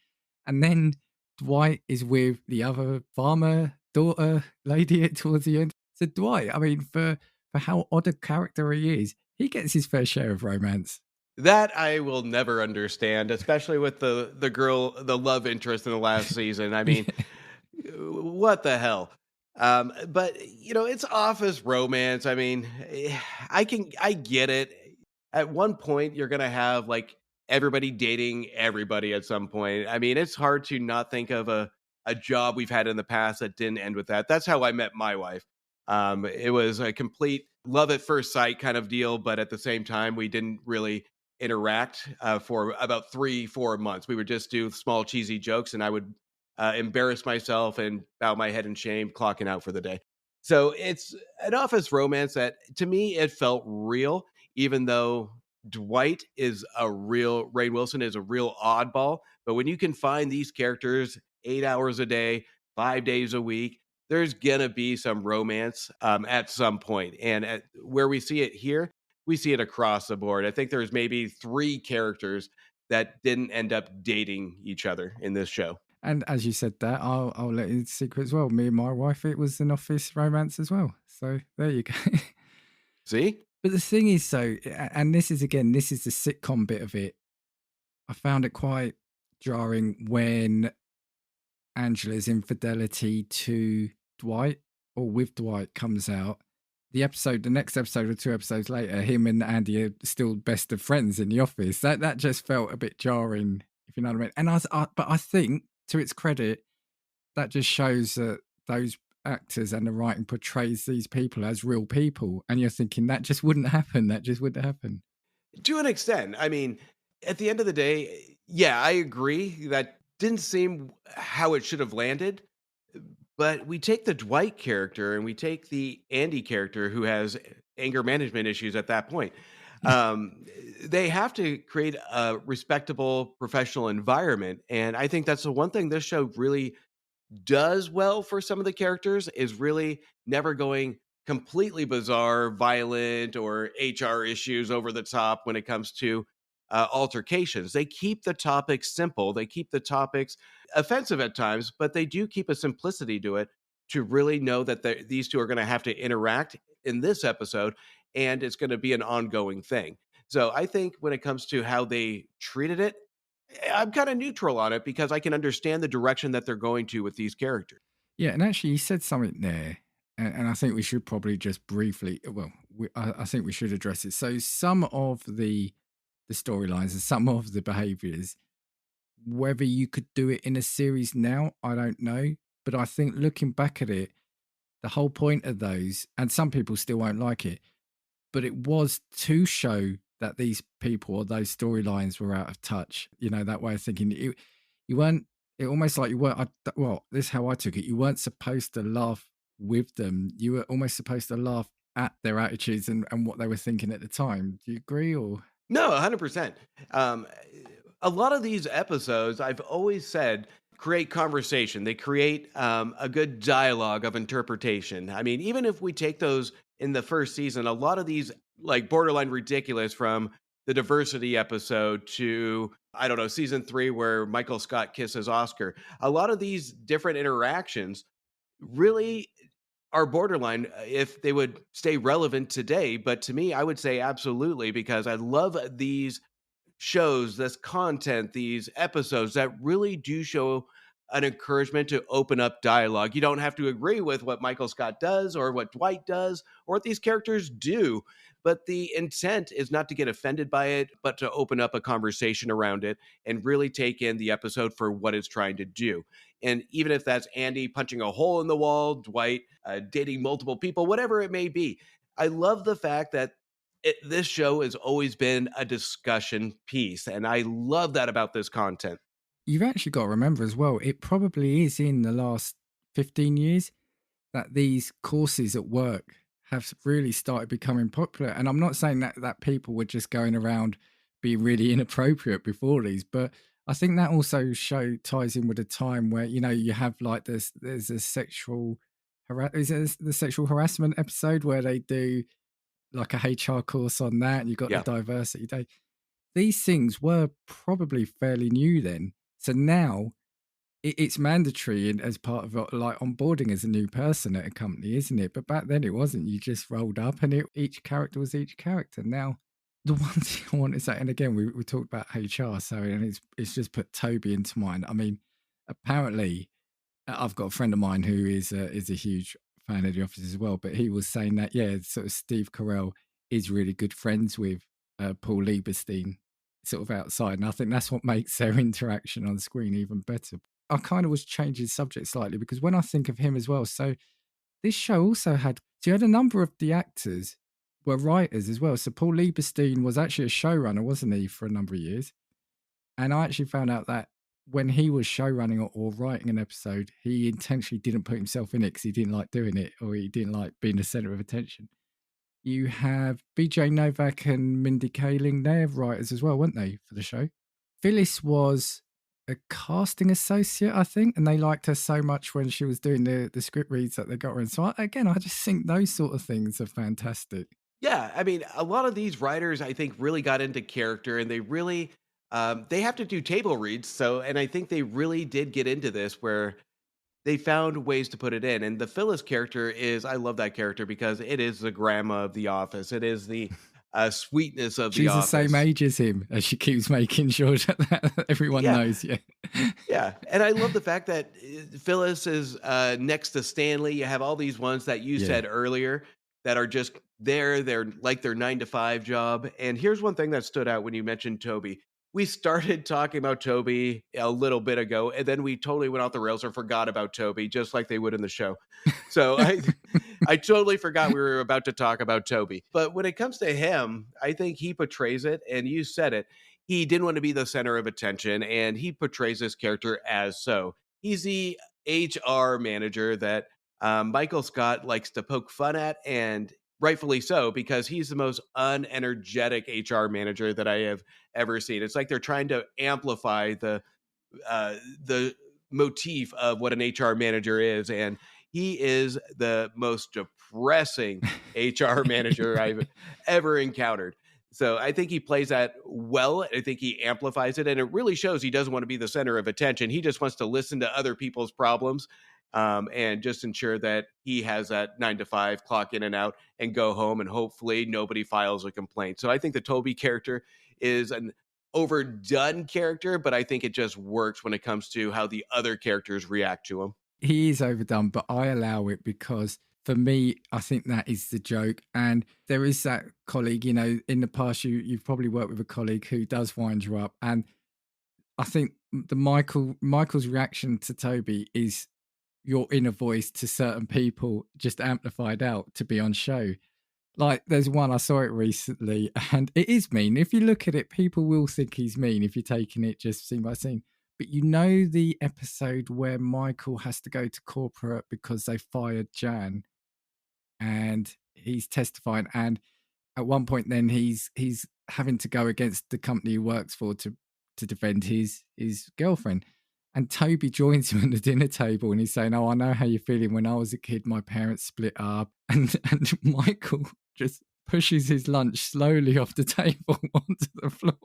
S3: And then Dwight is with the other farmer daughter lady towards the end. So Dwight, I mean, for how odd a character he is, he gets his fair share of romance.
S4: That I will never understand, especially with the girl, the love interest in the last season. I mean, what the hell? But you know, it's office romance. I mean, I get it. At one point, you're gonna have like everybody dating everybody at some point. I mean, it's hard to not think of a job we've had in the past that didn't end with that. That's how I met my wife. It was a complete love at first sight kind of deal, but at the same time, we didn't really interact for about 3-4 months. We would just do small cheesy jokes, and I would embarrass myself and bow my head in shame, clocking out for the day. So it's an office romance that, to me, it felt real, even though Dwight is Rainn Wilson is a real oddball. But when you can find these characters 8 hours a day, 5 days a week, there's gonna be some romance at some point. And where we see it here, we see it across the board. I think there's maybe 3 characters that didn't end up dating each other in this show.
S3: And as you said that, I'll let you secret as well. Me and my wife, it was an office romance as well. So there you go.
S4: See?
S3: But the thing is, and this is the sitcom bit of it. I found it quite jarring when Angela's infidelity to Dwight or with Dwight comes out. The next episode or 2 episodes later, him and Andy are still best of friends in the office. That just felt a bit jarring, if you know what I mean. And but I think, to its credit, that just shows that those actors and the writing portrays these people as real people. And you're thinking that just wouldn't happen. That just wouldn't happen.
S4: To an extent. I mean, at the end of the day, yeah, I agree. That didn't seem how it should have landed. But we take the Dwight character and we take the Andy character who has anger management issues at that point. They have to create a respectable professional environment. And I think that's the one thing this show really does well for some of the characters, is really never going completely bizarre, violent, or HR issues over the top when it comes to altercations. They keep the topics simple. They keep the topics offensive at times, but they do keep a simplicity to it to really know that these two are going to have to interact in this episode, and it's going to be an ongoing thing. So I think when it comes to how they treated it, I'm kind of neutral on it because I can understand the direction that they're going to with these characters.
S3: Yeah, and actually, you said something there, and I think we should probably just briefly. Well, I think we should address it. So, some of the storylines and some of the behaviors, whether you could do it in a series now, I don't know. But I think looking back at it, the whole point of those, and some people still won't like it, but it was to show that these people or those storylines were out of touch. You know, that way of thinking. You weren't. It almost like you weren't. Well, this is how I took it. You weren't supposed to laugh with them. You were almost supposed to laugh at their attitudes and what they were thinking at the time. Do you agree? Or
S4: No, 100%. A lot of these episodes, I've always said, create conversation. They create a good dialogue of interpretation. I mean, even if we take those in the first season, a lot of these, like, borderline ridiculous, from the diversity episode to, I don't know, season 3 where Michael Scott kisses Oscar. A lot of these different interactions really are borderline if they would stay relevant today. But to me, I would say absolutely, because I love these shows, this content, these episodes that really do show an encouragement to open up dialogue. You don't have to agree with what Michael Scott does or what Dwight does or what these characters do, but the intent is not to get offended by it, but to open up a conversation around it and really take in the episode for what it's trying to do. And even if that's Andy punching a hole in the wall, Dwight dating multiple people, whatever it may be, I love the fact that this show has always been a discussion piece, and I love that about this content.
S3: you've actually got to remember as well, it probably is in the last 15 years that these courses at work have really started becoming popular. And I'm not saying that people were just going around being really inappropriate before these, but I think that also ties in with a time where, you know, you have like there's a sexual the sexual harassment episode where they do like a HR course on that, and you've got
S4: Yeah.
S3: the diversity day. These things were probably fairly new then. So now it's mandatory as part of like onboarding as a new person at a company, isn't it? But back then it wasn't. You just rolled up and each character was each character. Now, the one thing I want to say, and again, we talked about HR, so and it's just put Toby into mind. I mean, apparently, I've got a friend of mine who is a huge fan of The Office as well, but he was saying that, yeah, sort of Steve Carrell is really good friends with Paul Lieberstein sort of outside. And I think that's what makes their interaction on screen even better. I kind of was changing subject slightly because when I think of him as well, so this show also had a number of the actors were writers as well. So Paul Lieberstein was actually a showrunner, wasn't he, for a number of years? And I actually found out that when he was showrunning or writing an episode, he intentionally didn't put himself in it because he didn't like doing it or he didn't like being the center of attention. You have BJ Novak and Mindy Kaling. They're writers as well, weren't they, for the show? Phyllis was a casting associate, I think, and they liked her so much when she was doing the script reads that they got her in. So I just think those sort of things are fantastic.
S4: Yeah, I mean, a lot of these writers, I think, really got into character, and they really they have to do table reads. So, and I think they really did get into this where they found ways to put it in. And the Phyllis character is, I love that character because it is the grandma of The Office. It is the sweetness of The
S3: She's the same
S4: Office.
S3: age as him, as she keeps making sure that everyone
S4: Yeah.
S3: knows. Yeah.
S4: Yeah, and I love the fact that Phyllis is next to Stanley. You have all these ones that you
S3: Yeah.
S4: said earlier that are just there. They're like their 9 to 5 job. And here's one thing that stood out when you mentioned Toby. We started talking about Toby a little bit ago, and then we totally went off the rails or forgot about Toby, just like they would in the show. So I totally forgot we were about to talk about Toby. But when it comes to him, I think he portrays it, and you said it. He didn't want to be the center of attention, and he portrays this character as so. He's the HR manager that Michael Scott likes to poke fun at, and rightfully so, because he's the most unenergetic HR manager that I have ever seen. It's like they're trying to amplify the motif of what an HR manager is, and he is the most depressing HR manager I've ever encountered. So I think he plays that well. I think he amplifies it, and it really shows he doesn't want to be the center of attention. He just wants to listen to other people's problems, and just ensure that he has that 9 to 5 clock in and out and go home, and hopefully nobody files a complaint. So I think the Toby character is an overdone character, but I think it just works when it comes to how the other characters react to him.
S3: He is overdone, but I allow it because for me, I think that is the joke. And there is that colleague, in the past, you've probably worked with a colleague who does wind you up. And I think the Michael's reaction to Toby is your inner voice to certain people just amplified out to be on show. Like there's one, I saw it recently, and it is mean. If you look at it, people will think he's mean if you're taking it just scene by scene. But the episode where Michael has to go to corporate because they fired Jan, and he's testifying, and at one point then he's having to go against the company he works for to defend his girlfriend. And Toby joins him at the dinner table, and he's saying, "Oh, I know how you're feeling. When I was a kid, my parents split up." And Michael just pushes his lunch slowly off the table onto the floor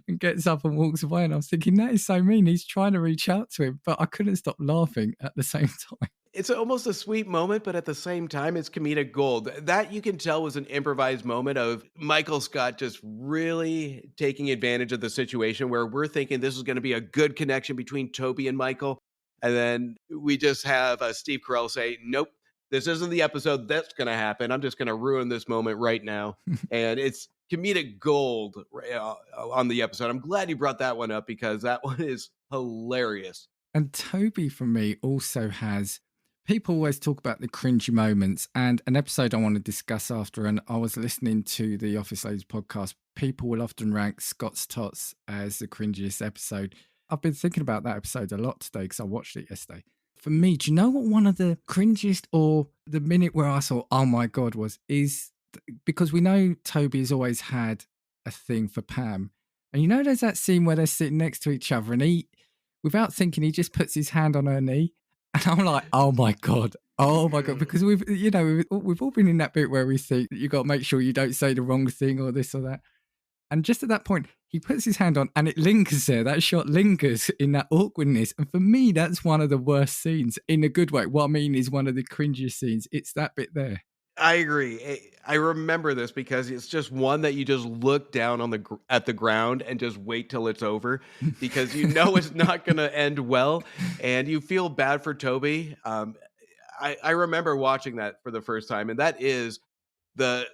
S3: and gets up and walks away. And I was thinking, that is so mean. He's trying to reach out to him, but I couldn't stop laughing at the same time.
S4: It's almost a sweet moment, but at the same time, it's comedic gold. That you can tell was an improvised moment of Michael Scott just really taking advantage of the situation where we're thinking this is going to be a good connection between Toby and Michael. And then we just have Steve Carrell say, nope, this isn't the episode that's going to happen. I'm just going to ruin this moment right now. And it's comedic gold on the episode. I'm glad you brought that one up because that one is hilarious.
S3: And Toby, for me, also has... People always talk about the cringy moments, and an episode I want to discuss after, and I was listening to the Office Ladies podcast, people will often rank Scott's Tots as the cringiest episode. I've been thinking about that episode a lot today because I watched it yesterday. For me, do you know what one of the cringiest, or the minute where I thought, oh my God, is because we know Toby has always had a thing for Pam. And there's that scene where they're sitting next to each other, and he, without thinking, he just puts his hand on her knee. And I'm like, oh my God, because we've all been in that bit where we think you got to make sure you don't say the wrong thing or this or that. And just at that point, he puts his hand on and it lingers there. That shot lingers in that awkwardness. And for me, that's one of the worst scenes in a good way. What I mean is one of the cringiest scenes. It's that bit there.
S4: I agree. I remember this because it's just one that you just look down at the ground and just wait till it's over because it's not going to end well, and you feel bad for Toby. I remember watching that for the first time, and that is the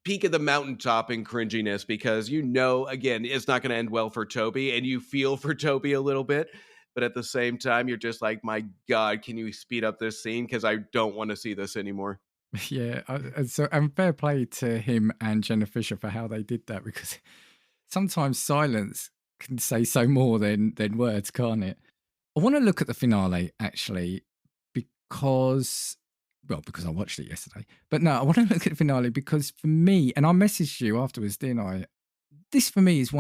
S4: peak of the mountaintop in cringiness because again, it's not going to end well for Toby, and you feel for Toby a little bit. But at the same time, you're just like, my God, can you speed up this scene? Because I don't want to see this anymore.
S3: Yeah, and fair play to him and Jenna Fischer for how they did that, because sometimes silence can say so more than words, can't it? I want to look at the finale, actually, because I watched it yesterday. But no, I want to look at the finale because for me, and I messaged you afterwards, didn't I? This for me is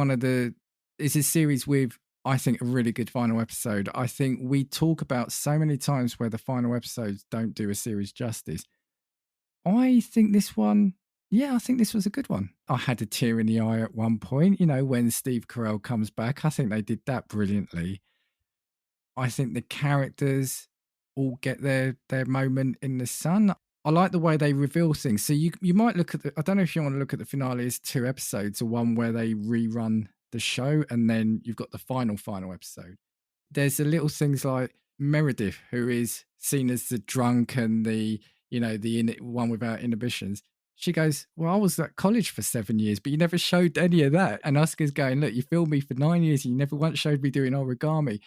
S3: is a series with, I think, a really good final episode. I think we talk about so many times where the final episodes don't do a series justice. I think this one, I think this was a good one. I had a tear in the eye at one point, when Steve Carrell comes back. I think they did that brilliantly. I think the characters all get their moment in the sun. I like the way they reveal things. So you might look at I don't know if you want to look at the finale as 2 episodes, or one where they rerun the show and then you've got the final episode. There's the little things like Meredith, who is seen as the drunk and the one without inhibitions. She goes, well, I was at college for 7 years, but you never showed any of that. And Oscar's going, look, you filmed me for 9 years and you never once showed me doing origami.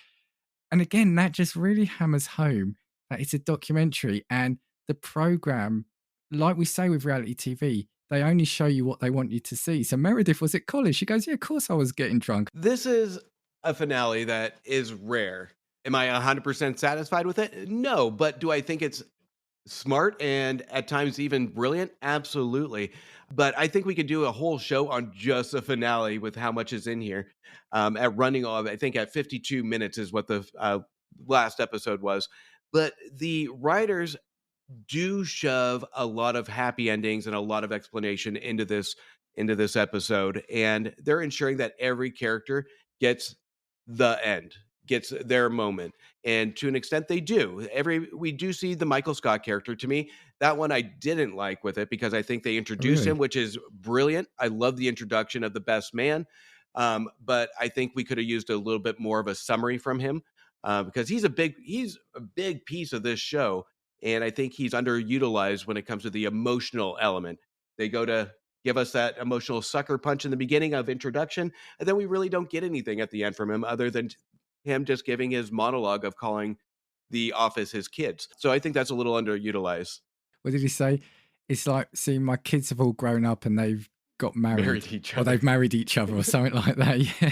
S3: And again, that just really hammers home that it's a documentary, and the program, like we say with reality TV, they only show you what they want you to see. So Meredith was at college. She goes, yeah, of course I was getting drunk.
S4: This is a finale that is rare. Am I 100% satisfied with it? No, but do I think it's smart and at times even brilliant? Absolutely. But I think we could do a whole show on just a finale with how much is in here. At running off, I think at 52 minutes is what the last episode was. But the writers do shove a lot of happy endings and a lot of explanation into this episode, and they're ensuring that every character gets the end, gets their moment. And to an extent they do. We do see the Michael Scott character. To me, that one I didn't like with it, because I think they introduced him, which is brilliant. I love the introduction of the best man. But I think we could have used a little bit more of a summary from him, because he's a big piece of this show. And I think he's underutilized when it comes to the emotional element. They go to give us that emotional sucker punch in the beginning of introduction, and then we really don't get anything at the end from him other than him just giving his monologue of calling the office his kids. So I think that's a little underutilized.
S3: What did he say? It's like, see, my kids have all grown up and they've got married
S4: each
S3: or
S4: other.
S3: they've married each other or something like that. Yeah.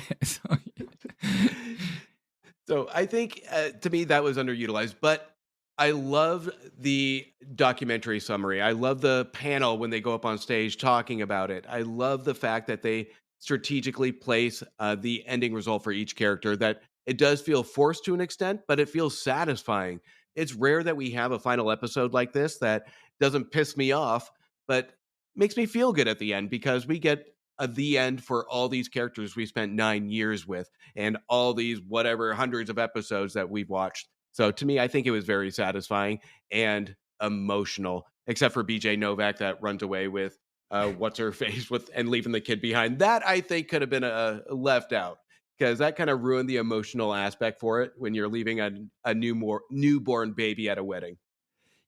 S4: So I think, to me, that was underutilized. But I love the documentary summary. I love the panel when they go up on stage talking about it. I love the fact that they strategically place the ending result for each character, that it does feel forced to an extent, but it feels satisfying. It's rare that we have a final episode like this that doesn't piss me off, but makes me feel good at the end, because we get the end for all these characters we spent 9 years with and all these whatever hundreds of episodes that we've watched. So to me, I think it was very satisfying and emotional, except for BJ Novak that runs away with what's her face with and leaving the kid behind. That I think could have been left out, because that kind of ruined the emotional aspect for it when you're leaving a newborn baby at a wedding.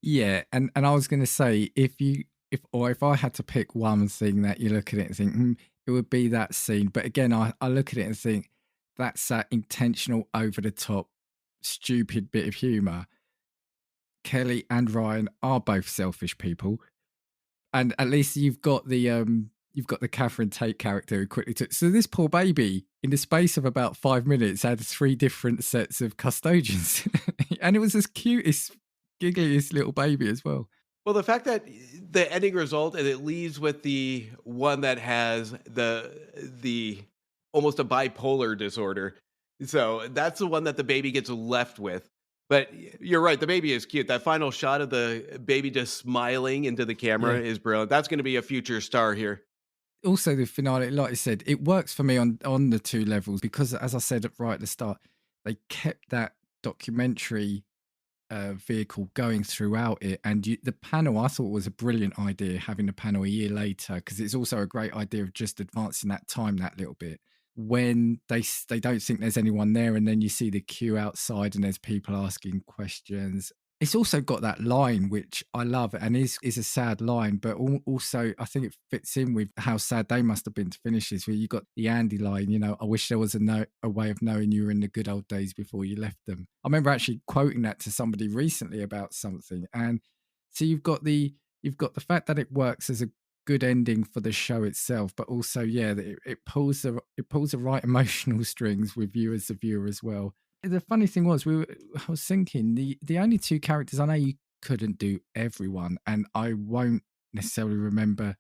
S3: Yeah, and I was going to say, if I had to pick one thing that you look at it and think, it would be that scene. But again, I look at it and think that's that intentional, over the top, stupid bit of humor. Kelly and Rainn are both selfish people, and at least you've got the Catherine Tate character who quickly took. So this poor baby, in the space of about 5 minutes, had 3 different sets of custodians, and it was this cutest, giggliest little baby as well.
S4: Well, the fact that the ending result, and it leaves with the one that has the almost a bipolar disorder. So that's the one that the baby gets left with. But you're right, the baby is cute. That final shot of the baby just smiling into the camera is brilliant. That's going to be a future star here.
S3: Also, the finale, like I said, it works for me on the 2 levels, because, as I said right at the start, they kept that documentary vehicle going throughout it. And the panel, I thought, was a brilliant idea, having the panel a year later, because it's also a great idea of just advancing that time that little bit, when they don't think there's anyone there, and then you see the queue outside and there's people asking questions. It's also got that line, which I love, and is a sad line, but also I think it fits in with how sad they must have been to finish this, where you got the Andy line, I wish there was a way of knowing you were in the good old days before you left them. I remember actually quoting that to somebody recently about something. And so you've got the fact that it works as a good ending for the show itself, but also, it pulls the right emotional strings with you as the viewer as well. The funny thing was, I was thinking the only 2 characters, I know you couldn't do everyone, and I won't necessarily remember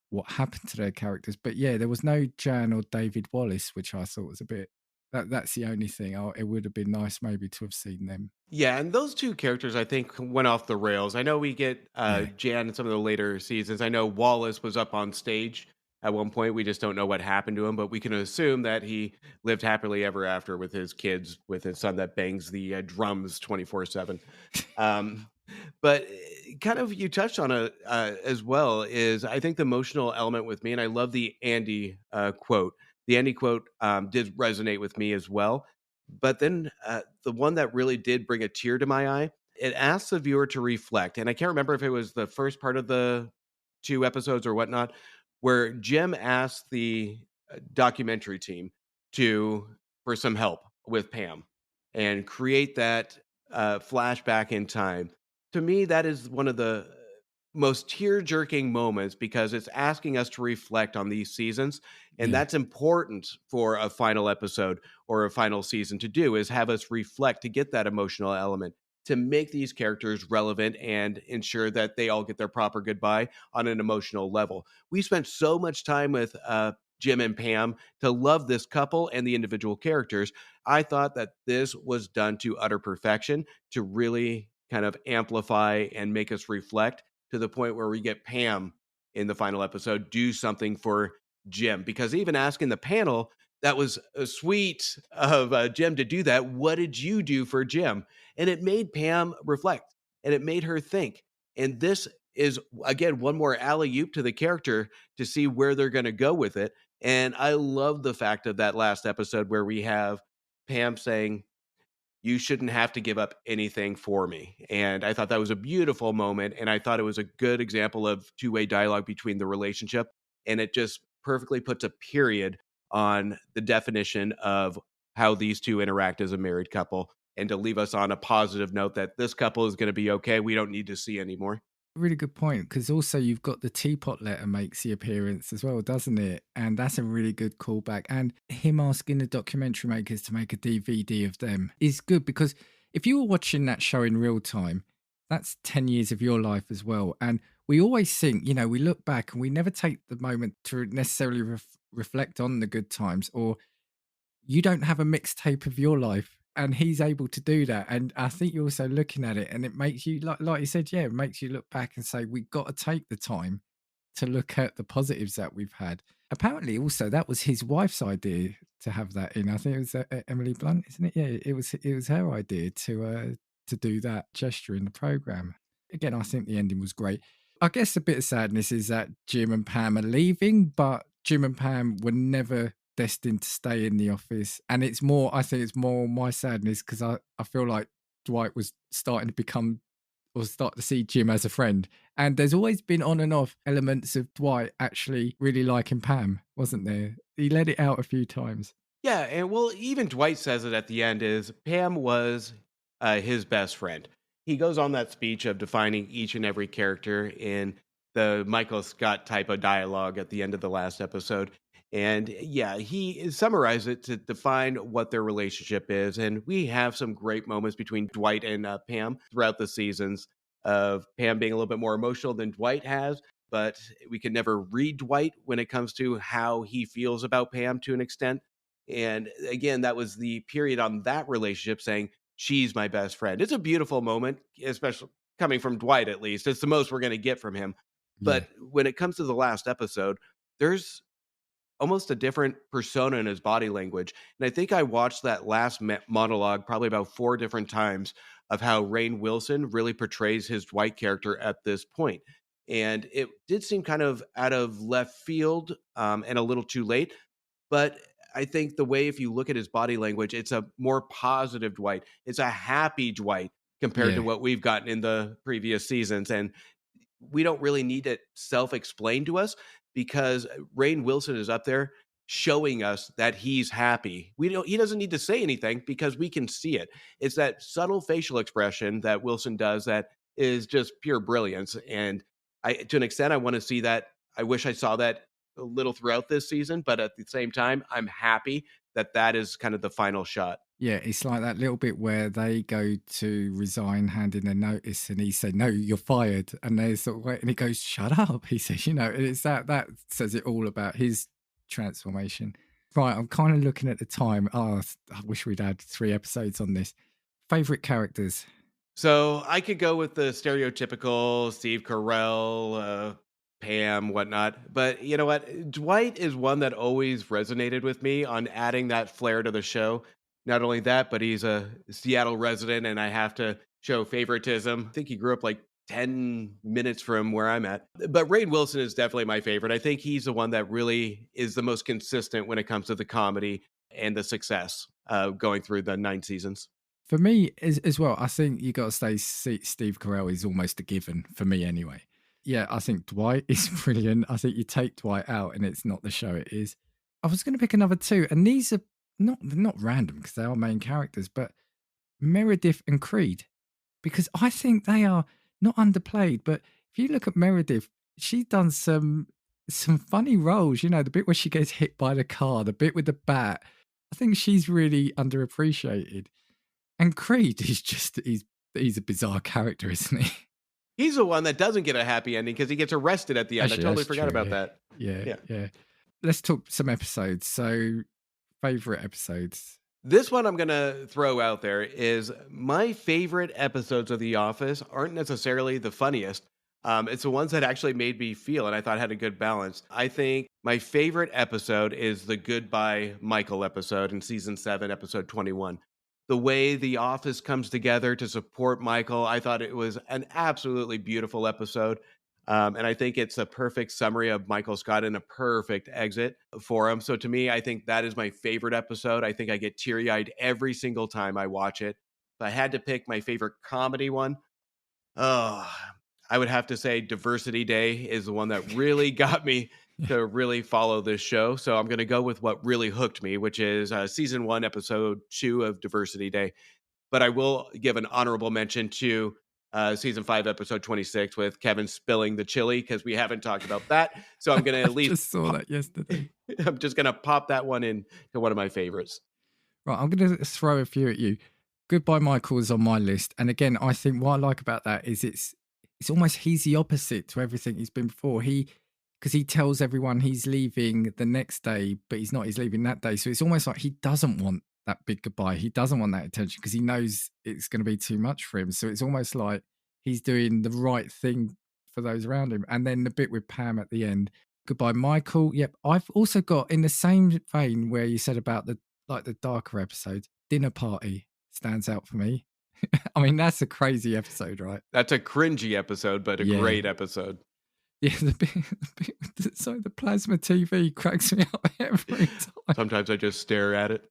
S3: what happened to their characters, but there was no Jan or David Wallace, which I thought was a bit, that's the only thing. It would have been nice maybe to have seen them.
S4: Yeah, and those 2 characters I think went off the rails. I know we get Jan in some of the later seasons. I know Wallace was up on stage at one point. We just don't know what happened to him, but we can assume that he lived happily ever after with his kids, with his son that bangs the drums 24/7. Um, but kind of you touched on it as well, is I think the emotional element with me, and I love the Andy quote. The Andy quote did resonate with me as well. But then the one that really did bring a tear to my eye, it asks the viewer to reflect. And I can't remember if it was the first part of the 2 episodes or whatnot, where Jim asked the documentary team to for some help with Pam and create that flashback in time. To me, that is one of the most tear-jerking moments because it's asking us to reflect on these seasons, and
S3: Yeah.
S4: that's important for a final episode or a final season to do, is have us reflect to get that emotional element, to make these characters relevant and ensure that they all get their proper goodbye on an emotional level. We spent so much time with Jim and Pam to love this couple and the individual characters. I thought that this was done to utter perfection to really kind of amplify and make us reflect, to the point where we get Pam in the final episode do something for Jim. Because even asking the panel, that was sweet of Jim to do that. What did you do for Jim? And it made Pam reflect, and it made her think. And this is, again, one more alley oop to the character to see where they're going to go with it. And I love the fact of that last episode where we have Pam saying, "You shouldn't have to give up anything for me." And I thought that was a beautiful moment. And I thought it was a good example of two-way dialogue between the relationship. And it just perfectly puts a period on the definition of how these two interact as a married couple, and to leave us on a positive note that this couple is going to be okay. We don't need to see anymore.
S3: Really good point, because also you've got the teapot letter makes the appearance as well, doesn't it? And that's a really good callback. And him asking the documentary makers to make a DVD of them is good, because if you were watching that show in real time, that's 10 years of your life as well. And we always think, we look back and we never take the moment to necessarily reflect on the good times, or you don't have a mixtape of your life, and he's able to do that. And I think you're also looking at it, and it makes you, like you said, it makes you look back and say, we've got to take the time to look at the positives that we've had. Apparently also that was his wife's idea to have that in. I think it was Emily Blunt, isn't it? Yeah, it was her idea to do that gesture in the program. Again, I think the ending was great. I guess a bit of sadness is that Jim and Pam are leaving, but Jim and Pam were never destined to stay in the office. And I think it's more my sadness, because I feel like Dwight was starting to become, or start to see Jim as a friend. And there's always been on and off elements of Dwight actually really liking Pam, wasn't there? He let it out a few times.
S4: Yeah, and well, even Dwight says it at the end, is Pam was his best friend. He goes on that speech of defining each and every character in the Michael Scott type of dialogue at the end of the last episode. And yeah, he summarized it to define what their relationship is. And we have some great moments between Dwight and Pam throughout the seasons, of Pam being a little bit more emotional than Dwight has. But we can never read Dwight when it comes to how he feels about Pam to an extent. And again, that was the period on that relationship, saying, "She's my best friend." It's a beautiful moment, especially coming from Dwight, at least. It's the most we're going to get from him.
S3: Yeah.
S4: But when it comes to the last episode, there's almost a different persona in his body language. And I think I watched that last monologue probably about 4 different times, of how Rainn Wilson really portrays his Dwight character at this point. And it did seem kind of out of left field, and a little too late. But I think the way, if you look at his body language, it's a more positive Dwight. It's a happy Dwight compared to
S3: Yeah.
S4: what we've gotten in the previous seasons. And we don't really need it self-explained to us, because Rainn Wilson is up there showing us that he's happy. He doesn't need to say anything because we can see it. It's that subtle facial expression that Wilson does that is just pure brilliance. And to an extent, I want to see that. I wish I saw that a little throughout this season, but at the same time, I'm happy that that is kind of the final shot.
S3: Yeah, it's like that little bit where they go to resign, hand in their notice, and he said, "No, you're fired." And they sort of wait, and he goes, "Shut up," he says, and it's that says it all about his transformation. Right, I'm kind of looking at the time. Oh, I wish we'd had 3 episodes on this. Favorite characters?
S4: So I could go with the stereotypical Steve Carrell, Pam, whatnot. But you know what? Dwight is one that always resonated with me on adding that flair to the show. Not only that, but he's a Seattle resident, and I have to show favoritism. I think he grew up like 10 minutes from where I'm at. But Rainn Wilson is definitely my favorite. I think he's the one that really is the most consistent when it comes to the comedy and the success going through the 9 seasons.
S3: For me as well, I think you got to say Steve Carrell is almost a given for me anyway. Yeah, I think Dwight is brilliant. I think you take Dwight out and it's not the show it is. I was going to pick another two, and these are not random because they are main characters, but Meredith and Creed, because I think they are not underplayed. But if you look at Meredith, she's done some funny roles. You know, the bit where she gets hit by the car, the bit with the bat. I think she's really underappreciated. And Creed is just, he's a bizarre character, isn't he?
S4: He's the one that doesn't get a happy ending because he gets arrested at the end.
S3: Actually,
S4: I totally forgot about that.
S3: Yeah. Let's talk some episodes. So, favorite episodes.
S4: This one I'm going to throw out there is my favorite episodes of The Office aren't necessarily the funniest. It's the ones that actually made me feel and I thought had a good balance. I think my favorite episode is the Goodbye Michael episode in season 7, episode 21. The way The Office comes together to support Michael, I thought it was an absolutely beautiful episode. And I think it's a perfect summary of Michael Scott and a perfect exit for him. So to me, I think that is my favorite episode. I think I get teary-eyed every single time I watch it. If I had to pick my favorite comedy one, I would have to say Diversity Day is the one that really got me to really follow this show. So I'm going to go with what really hooked me, which is season 1, episode 2 of Diversity Day. But I will give an honorable mention to season 5, episode 26 with Kevin spilling the chili because we haven't talked about that. So I'm going to at least
S3: just saw that yesterday.
S4: I'm just going to pop that one in to one of my favorites.
S3: Right, I'm going to throw a few at you. Goodbye Michael is on my list. And again, I think what I like about that is it's almost he's the opposite to everything he's been before. Because he tells everyone he's leaving the next day, but he's not, he's leaving that day. So it's almost like he doesn't want that big goodbye. He doesn't want that attention because he knows it's going to be too much for him. So it's almost like he's doing the right thing for those around him. And then the bit with Pam at the end, Goodbye Michael. Yep. I've also got, in the same vein where you said about the darker episodes, Dinner Party stands out for me. I mean, that's a crazy episode, right?
S4: That's a cringy episode, but a great episode.
S3: Yeah, the plasma TV cracks me up every time.
S4: Sometimes I just stare at it.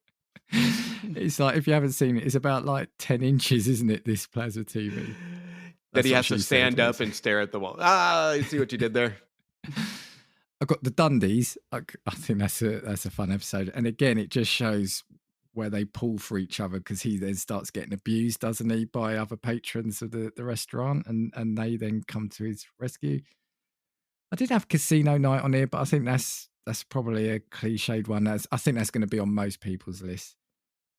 S3: It's like, if you haven't seen it, it's about like 10 inches, isn't it, this plasma TV?
S4: That he has to stand up and stare at the wall. I see what you did there.
S3: I've got the Dundies. I think that's a fun episode. And again, it just shows where they pull for each other because he then starts getting abused, doesn't he, by other patrons of the restaurant, and they then come to his rescue. I did have Casino Night on here, but I think that's probably a cliched one. I think that's going to be on most people's list.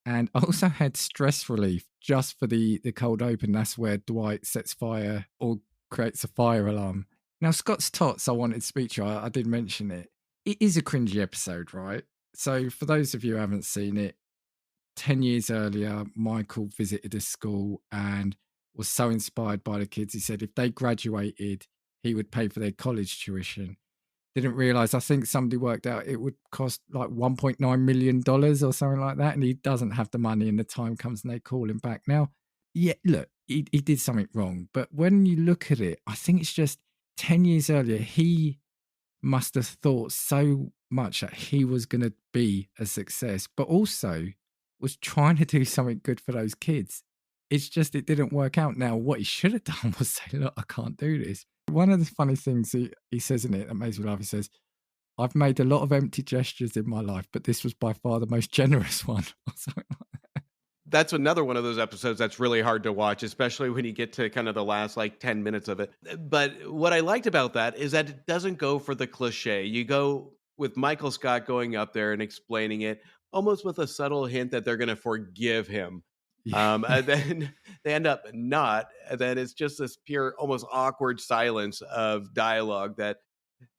S3: And I also had Stress Relief just for the cold open. That's where Dwight sets fire or creates a fire alarm. Now, Scott's Tots, I wanted to speak to you. I did mention it. It is a cringy episode, right? So for those of you who haven't seen it, 10 years earlier, Michael visited a school and was so inspired by the kids. He said if they graduated, he would pay for their college tuition. Didn't realize, I think somebody worked out it would cost like $1.9 million or something like that. And he doesn't have the money, and the time comes and they call him back. Now, yeah, look, he did something wrong. But when you look at it, I think it's just 10 years earlier, he must have thought so much that he was going to be a success, but also was trying to do something good for those kids. It's just, it didn't work out. Now, what he should have done was say, look, I can't do this. One of the funny things he says in it that makes me laugh, he says, I've made a lot of empty gestures in my life, but this was by far the most generous one. Or something like that.
S4: That's another one of those episodes that's really hard to watch, especially when you get to kind of the last like 10 minutes of it. But what I liked about that is that it doesn't go for the cliche. You go with Michael Scott going up there and explaining it almost with a subtle hint that they're going to forgive him. And then they end up not. And then it's just this pure, almost awkward silence of dialogue that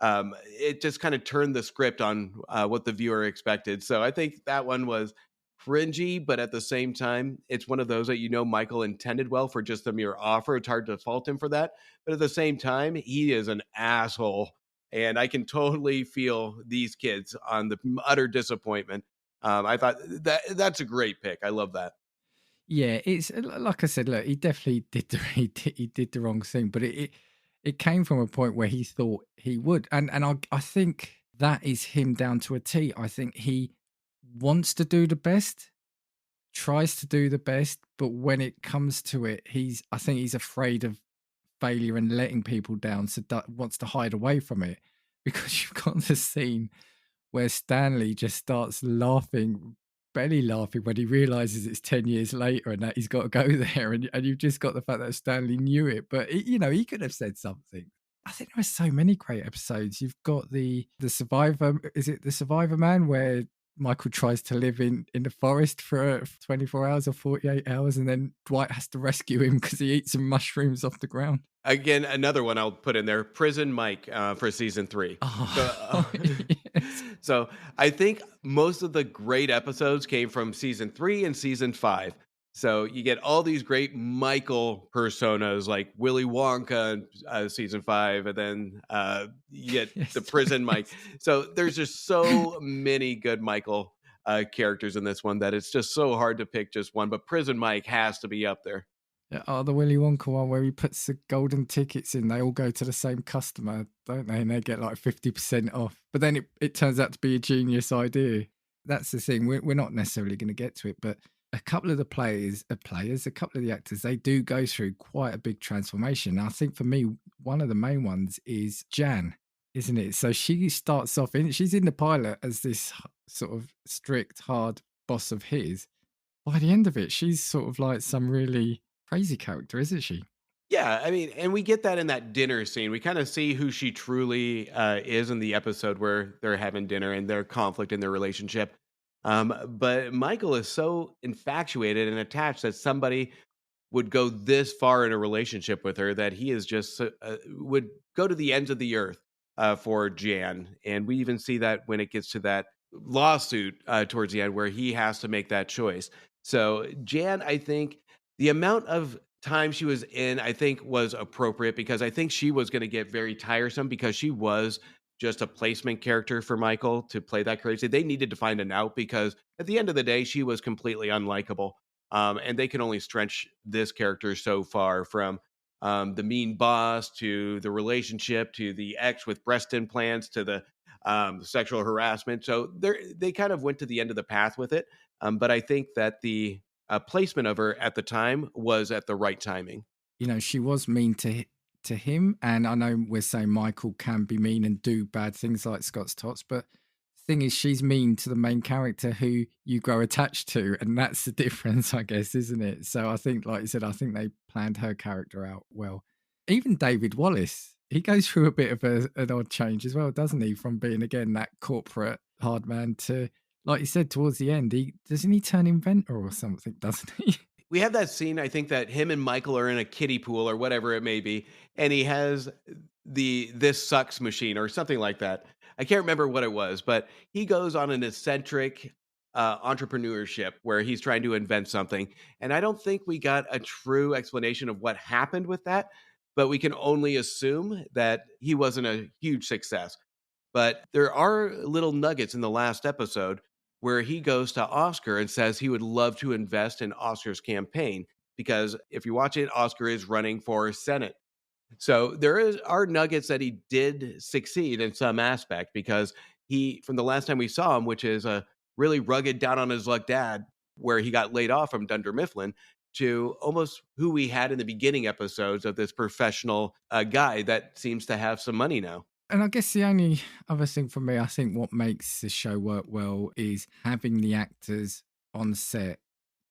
S4: it just kind of turned the script on what the viewer expected. So I think that one was cringy, but at the same time, it's one of those that, you know, Michael intended well for just a mere offer. It's hard to fault him for that. But at the same time, he is an asshole And I can totally feel these kids on the utter disappointment. I thought that's a great pick. I love that.
S3: Yeah, it's like I said. Look, he definitely did he did the wrong thing, but it came from a point where he thought he would, and I think that is him down to a T. I think he wants to do the best, tries to do the best, but when it comes to it, I think he's afraid of failure and letting people down, so wants to hide away from it. Because you've got the scene where Stanley just starts laughing, belly laughing, when he realizes it's 10 years later and that he's got to go there. And you've just got the fact that Stanley knew it, but he could have said something. I think there are so many great episodes. You've got the Survivor, is it the Survivor Man, where Michael tries to live in the forest for 24 hours or 48 hours, and then Dwight has to rescue him because he eats some mushrooms off the ground.
S4: Again, another one I'll put in there, Prison Mike for season 3.
S3: Oh, yes.
S4: So I think most of the great episodes came from season 3 and season 5. So you get all these great Michael personas like Willy Wonka in season 5, and then you get
S3: Yes.
S4: the Prison Mike. So there's just so many good Michael characters in this one that it's just so hard to pick just one. But Prison Mike has to be up there.
S3: Yeah, the Willy Wonka one where he puts the golden tickets in, they all go to the same customer, don't they? And they get like 50% off. But then it turns out to be a genius idea. That's the thing. We're not necessarily going to get to it, but a couple of the a couple of the actors, they do go through quite a big transformation. I think for me, one of the main ones is Jan, isn't it? So she starts off she's in the pilot as this sort of strict, hard boss of his. By the end of it, she's sort of like some really crazy character, isn't she?
S4: Yeah, I mean, and we get that in that dinner scene. We kind of see who she truly is in the episode where they're having dinner and their conflict in their relationship. But Michael is so infatuated and attached that somebody would go this far in a relationship with her that he is just would go to the ends of the earth for Jan. And we even see that when it gets to that lawsuit towards the end where he has to make that choice. So Jan, I think the amount of time she was in, I think, was appropriate because I think she was going to get very tiresome because she was just a placement character for Michael to play that crazy. They needed to find an out because at the end of the day, she was completely unlikable. And they can only stretch this character so far, from the mean boss to the relationship to the ex with breast implants to the sexual harassment. So they kind of went to the end of the path with it. But I think that the placement of her at the time was at the right timing.
S3: She was mean to him, and I know we're saying Michael can be mean and do bad things like Scott's Tots, but the thing is, she's mean to the main character who you grow attached to, and that's the difference, I guess, isn't it? So I think, like you said, I think they planned her character out well. Even David Wallace, he goes through a bit of an odd change as well, doesn't he? From being, again, that corporate hard man to, like you said, towards the end, doesn't he turn inventor or something, doesn't he?
S4: We have that scene, I think, that him and Michael are in a kiddie pool or whatever it may be, and he has this sucks machine or something like that. I can't remember what it was, but he goes on an eccentric entrepreneurship where he's trying to invent something. And I don't think we got a true explanation of what happened with that, but we can only assume that he wasn't a huge success. But there are little nuggets in the last episode where he goes to Oscar and says he would love to invest in Oscar's campaign because if you watch it, Oscar is running for Senate. So there are nuggets that he did succeed in some aspect because he, from the last time we saw him, which is a really rugged, down on his luck dad, where he got laid off from Dunder Mifflin, to almost who we had in the beginning episodes of this professional guy that seems to have some money now.
S3: And I guess the only other thing for me, I think what makes the show work well is having the actors on set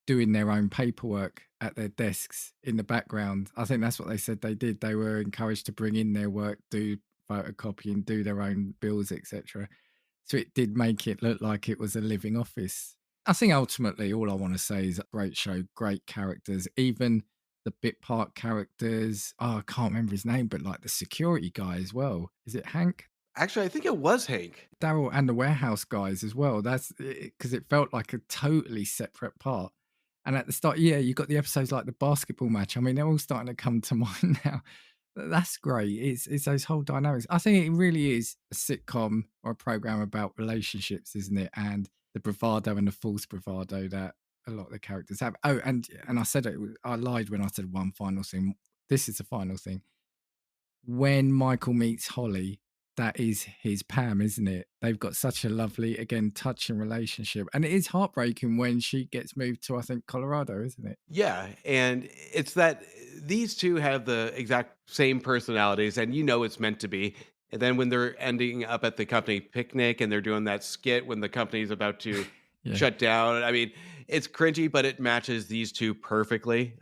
S3: doing their own paperwork at their desks in the background. I think that's what they said they did. They were encouraged to bring in their work, do photocopying, do their own bills, etc. So it did make it look like it was a living office. I think ultimately all I want to say is a great show, great characters, even the bit part characters. I can't remember his name, but like the security guy as well. Is it Hank?
S4: Actually, I think it was Hank.
S3: Daryl, and the warehouse guys as well. That's because it felt like a totally separate part. And at the start, yeah, you got the episodes like the basketball match. I mean, they're all starting to come to mind now. That's great. It's those whole dynamics. I think it really is a sitcom or a program about relationships, isn't it? And the bravado and the false bravado that a lot of the characters have. Oh, and I said it. I lied when I said one final thing. This is the final thing. When Michael meets Holly, that is his Pam, isn't it? They've got such a lovely, again, touching relationship. And it is heartbreaking when she gets moved to, I think, Colorado, isn't it?
S4: Yeah, and it's that these two have the exact same personalities, and it's meant to be. And then when they're ending up at the company picnic and they're doing that skit when the company's about to
S3: Yeah.
S4: shut down, I mean, it's cringy, but it matches these two perfectly.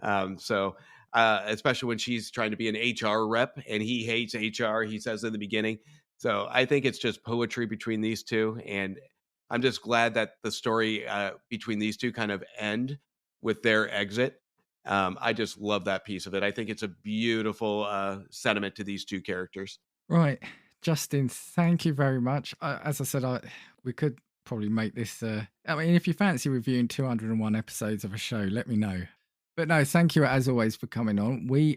S4: Especially when she's trying to be an HR rep and he hates HR, he says in the beginning. So I think it's just poetry between these two, and I'm just glad that the story between these two kind of end with their exit. I just love that piece of it. I think it's a beautiful sentiment to these two characters.
S3: Right. Justin, thank you very much. As I said, we could probably make this. I mean, if you fancy reviewing 201 episodes of a show, let me know. But no, thank you as always for coming on. We're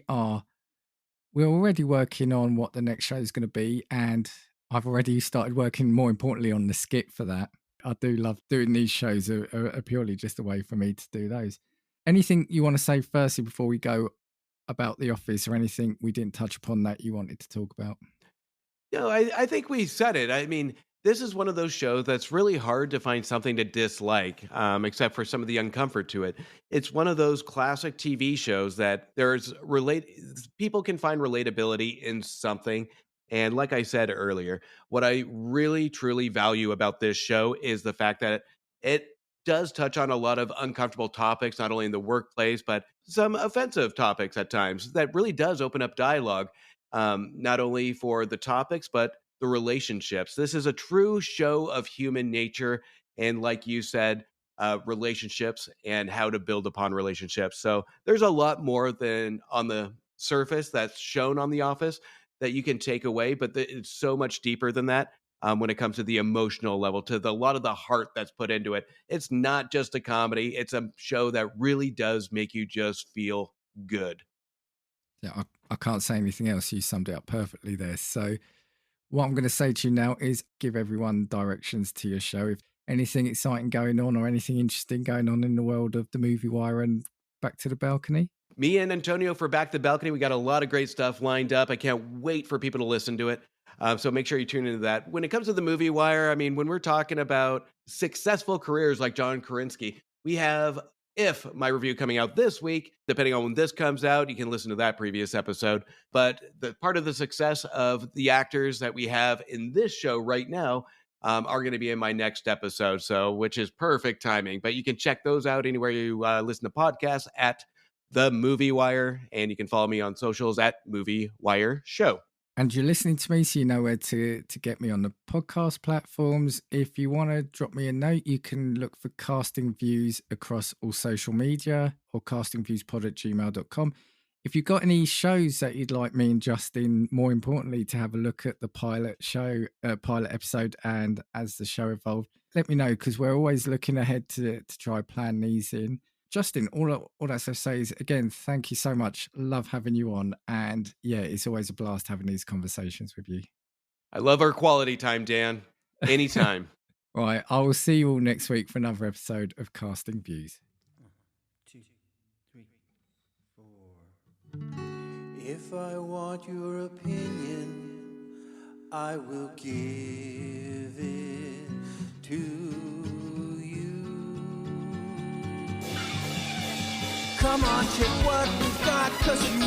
S3: already working on what the next show is going to be, and I've already started working, more importantly, on the skit for that. I do love doing these shows, are purely just a way for me to do those. Anything you want to say firstly before we go about The Office, or anything we didn't touch upon that you wanted to talk about?
S4: No, I think we said it. I mean, this is one of those shows that's really hard to find something to dislike, except for some of the uncomfort to it. It's one of those classic TV shows that people can find relatability in something. And like I said earlier, what I really, truly value about this show is the fact that it does touch on a lot of uncomfortable topics, not only in the workplace, but some offensive topics at times that really does open up dialogue, not only for the topics, but the relationships. This is a true show of human nature. And like you said, relationships and how to build upon relationships. So there's a lot more than on the surface that's shown on The Office that you can take away, but it's so much deeper than that. When it comes to the emotional level, to a lot of the heart that's put into it. It's not just a comedy. It's a show that really does make you just feel good.
S3: Yeah, I can't say anything else. You summed it up perfectly there. So what I'm going to say to you now is give everyone directions to your show. If anything exciting going on or anything interesting going on in the world of the Movie Wire and Back to the Balcony.
S4: Me and Antonio for Back to the Balcony, we got a lot of great stuff lined up. I can't wait for people to listen to it. So make sure you tune into that. When it comes to the Movie Wire, I mean, when we're talking about successful careers like John Krasinski, we have If, my review coming out this week. Depending on when this comes out, you can listen to that previous episode. But the part of the success of the actors that we have in this show right now are going to be in my next episode, which is perfect timing. But you can check those out anywhere you listen to podcasts at The Movie Wire, and you can follow me on socials at Movie Wire Show.
S3: And you're listening to me, so you know where to get me on the podcast platforms. If you want to drop me a note, you can look for Casting Views across all social media or castingviewspod@gmail.com. If you've got any shows that you'd like me and Justin, more importantly, to have a look at the pilot episode, and as the show evolved, let me know, because we're always looking ahead to try plan these in. Justin, all that's to say is, again, thank you so much. Love having you on. And yeah, it's always a blast having these conversations with you.
S4: I love our quality time, Dan. Anytime.
S3: Right. I will see you all next week for another episode of Casting Views.
S8: 1, 2, 3, 4. If I want your opinion, I will give it to you. Come on, check what we've got, 'cause you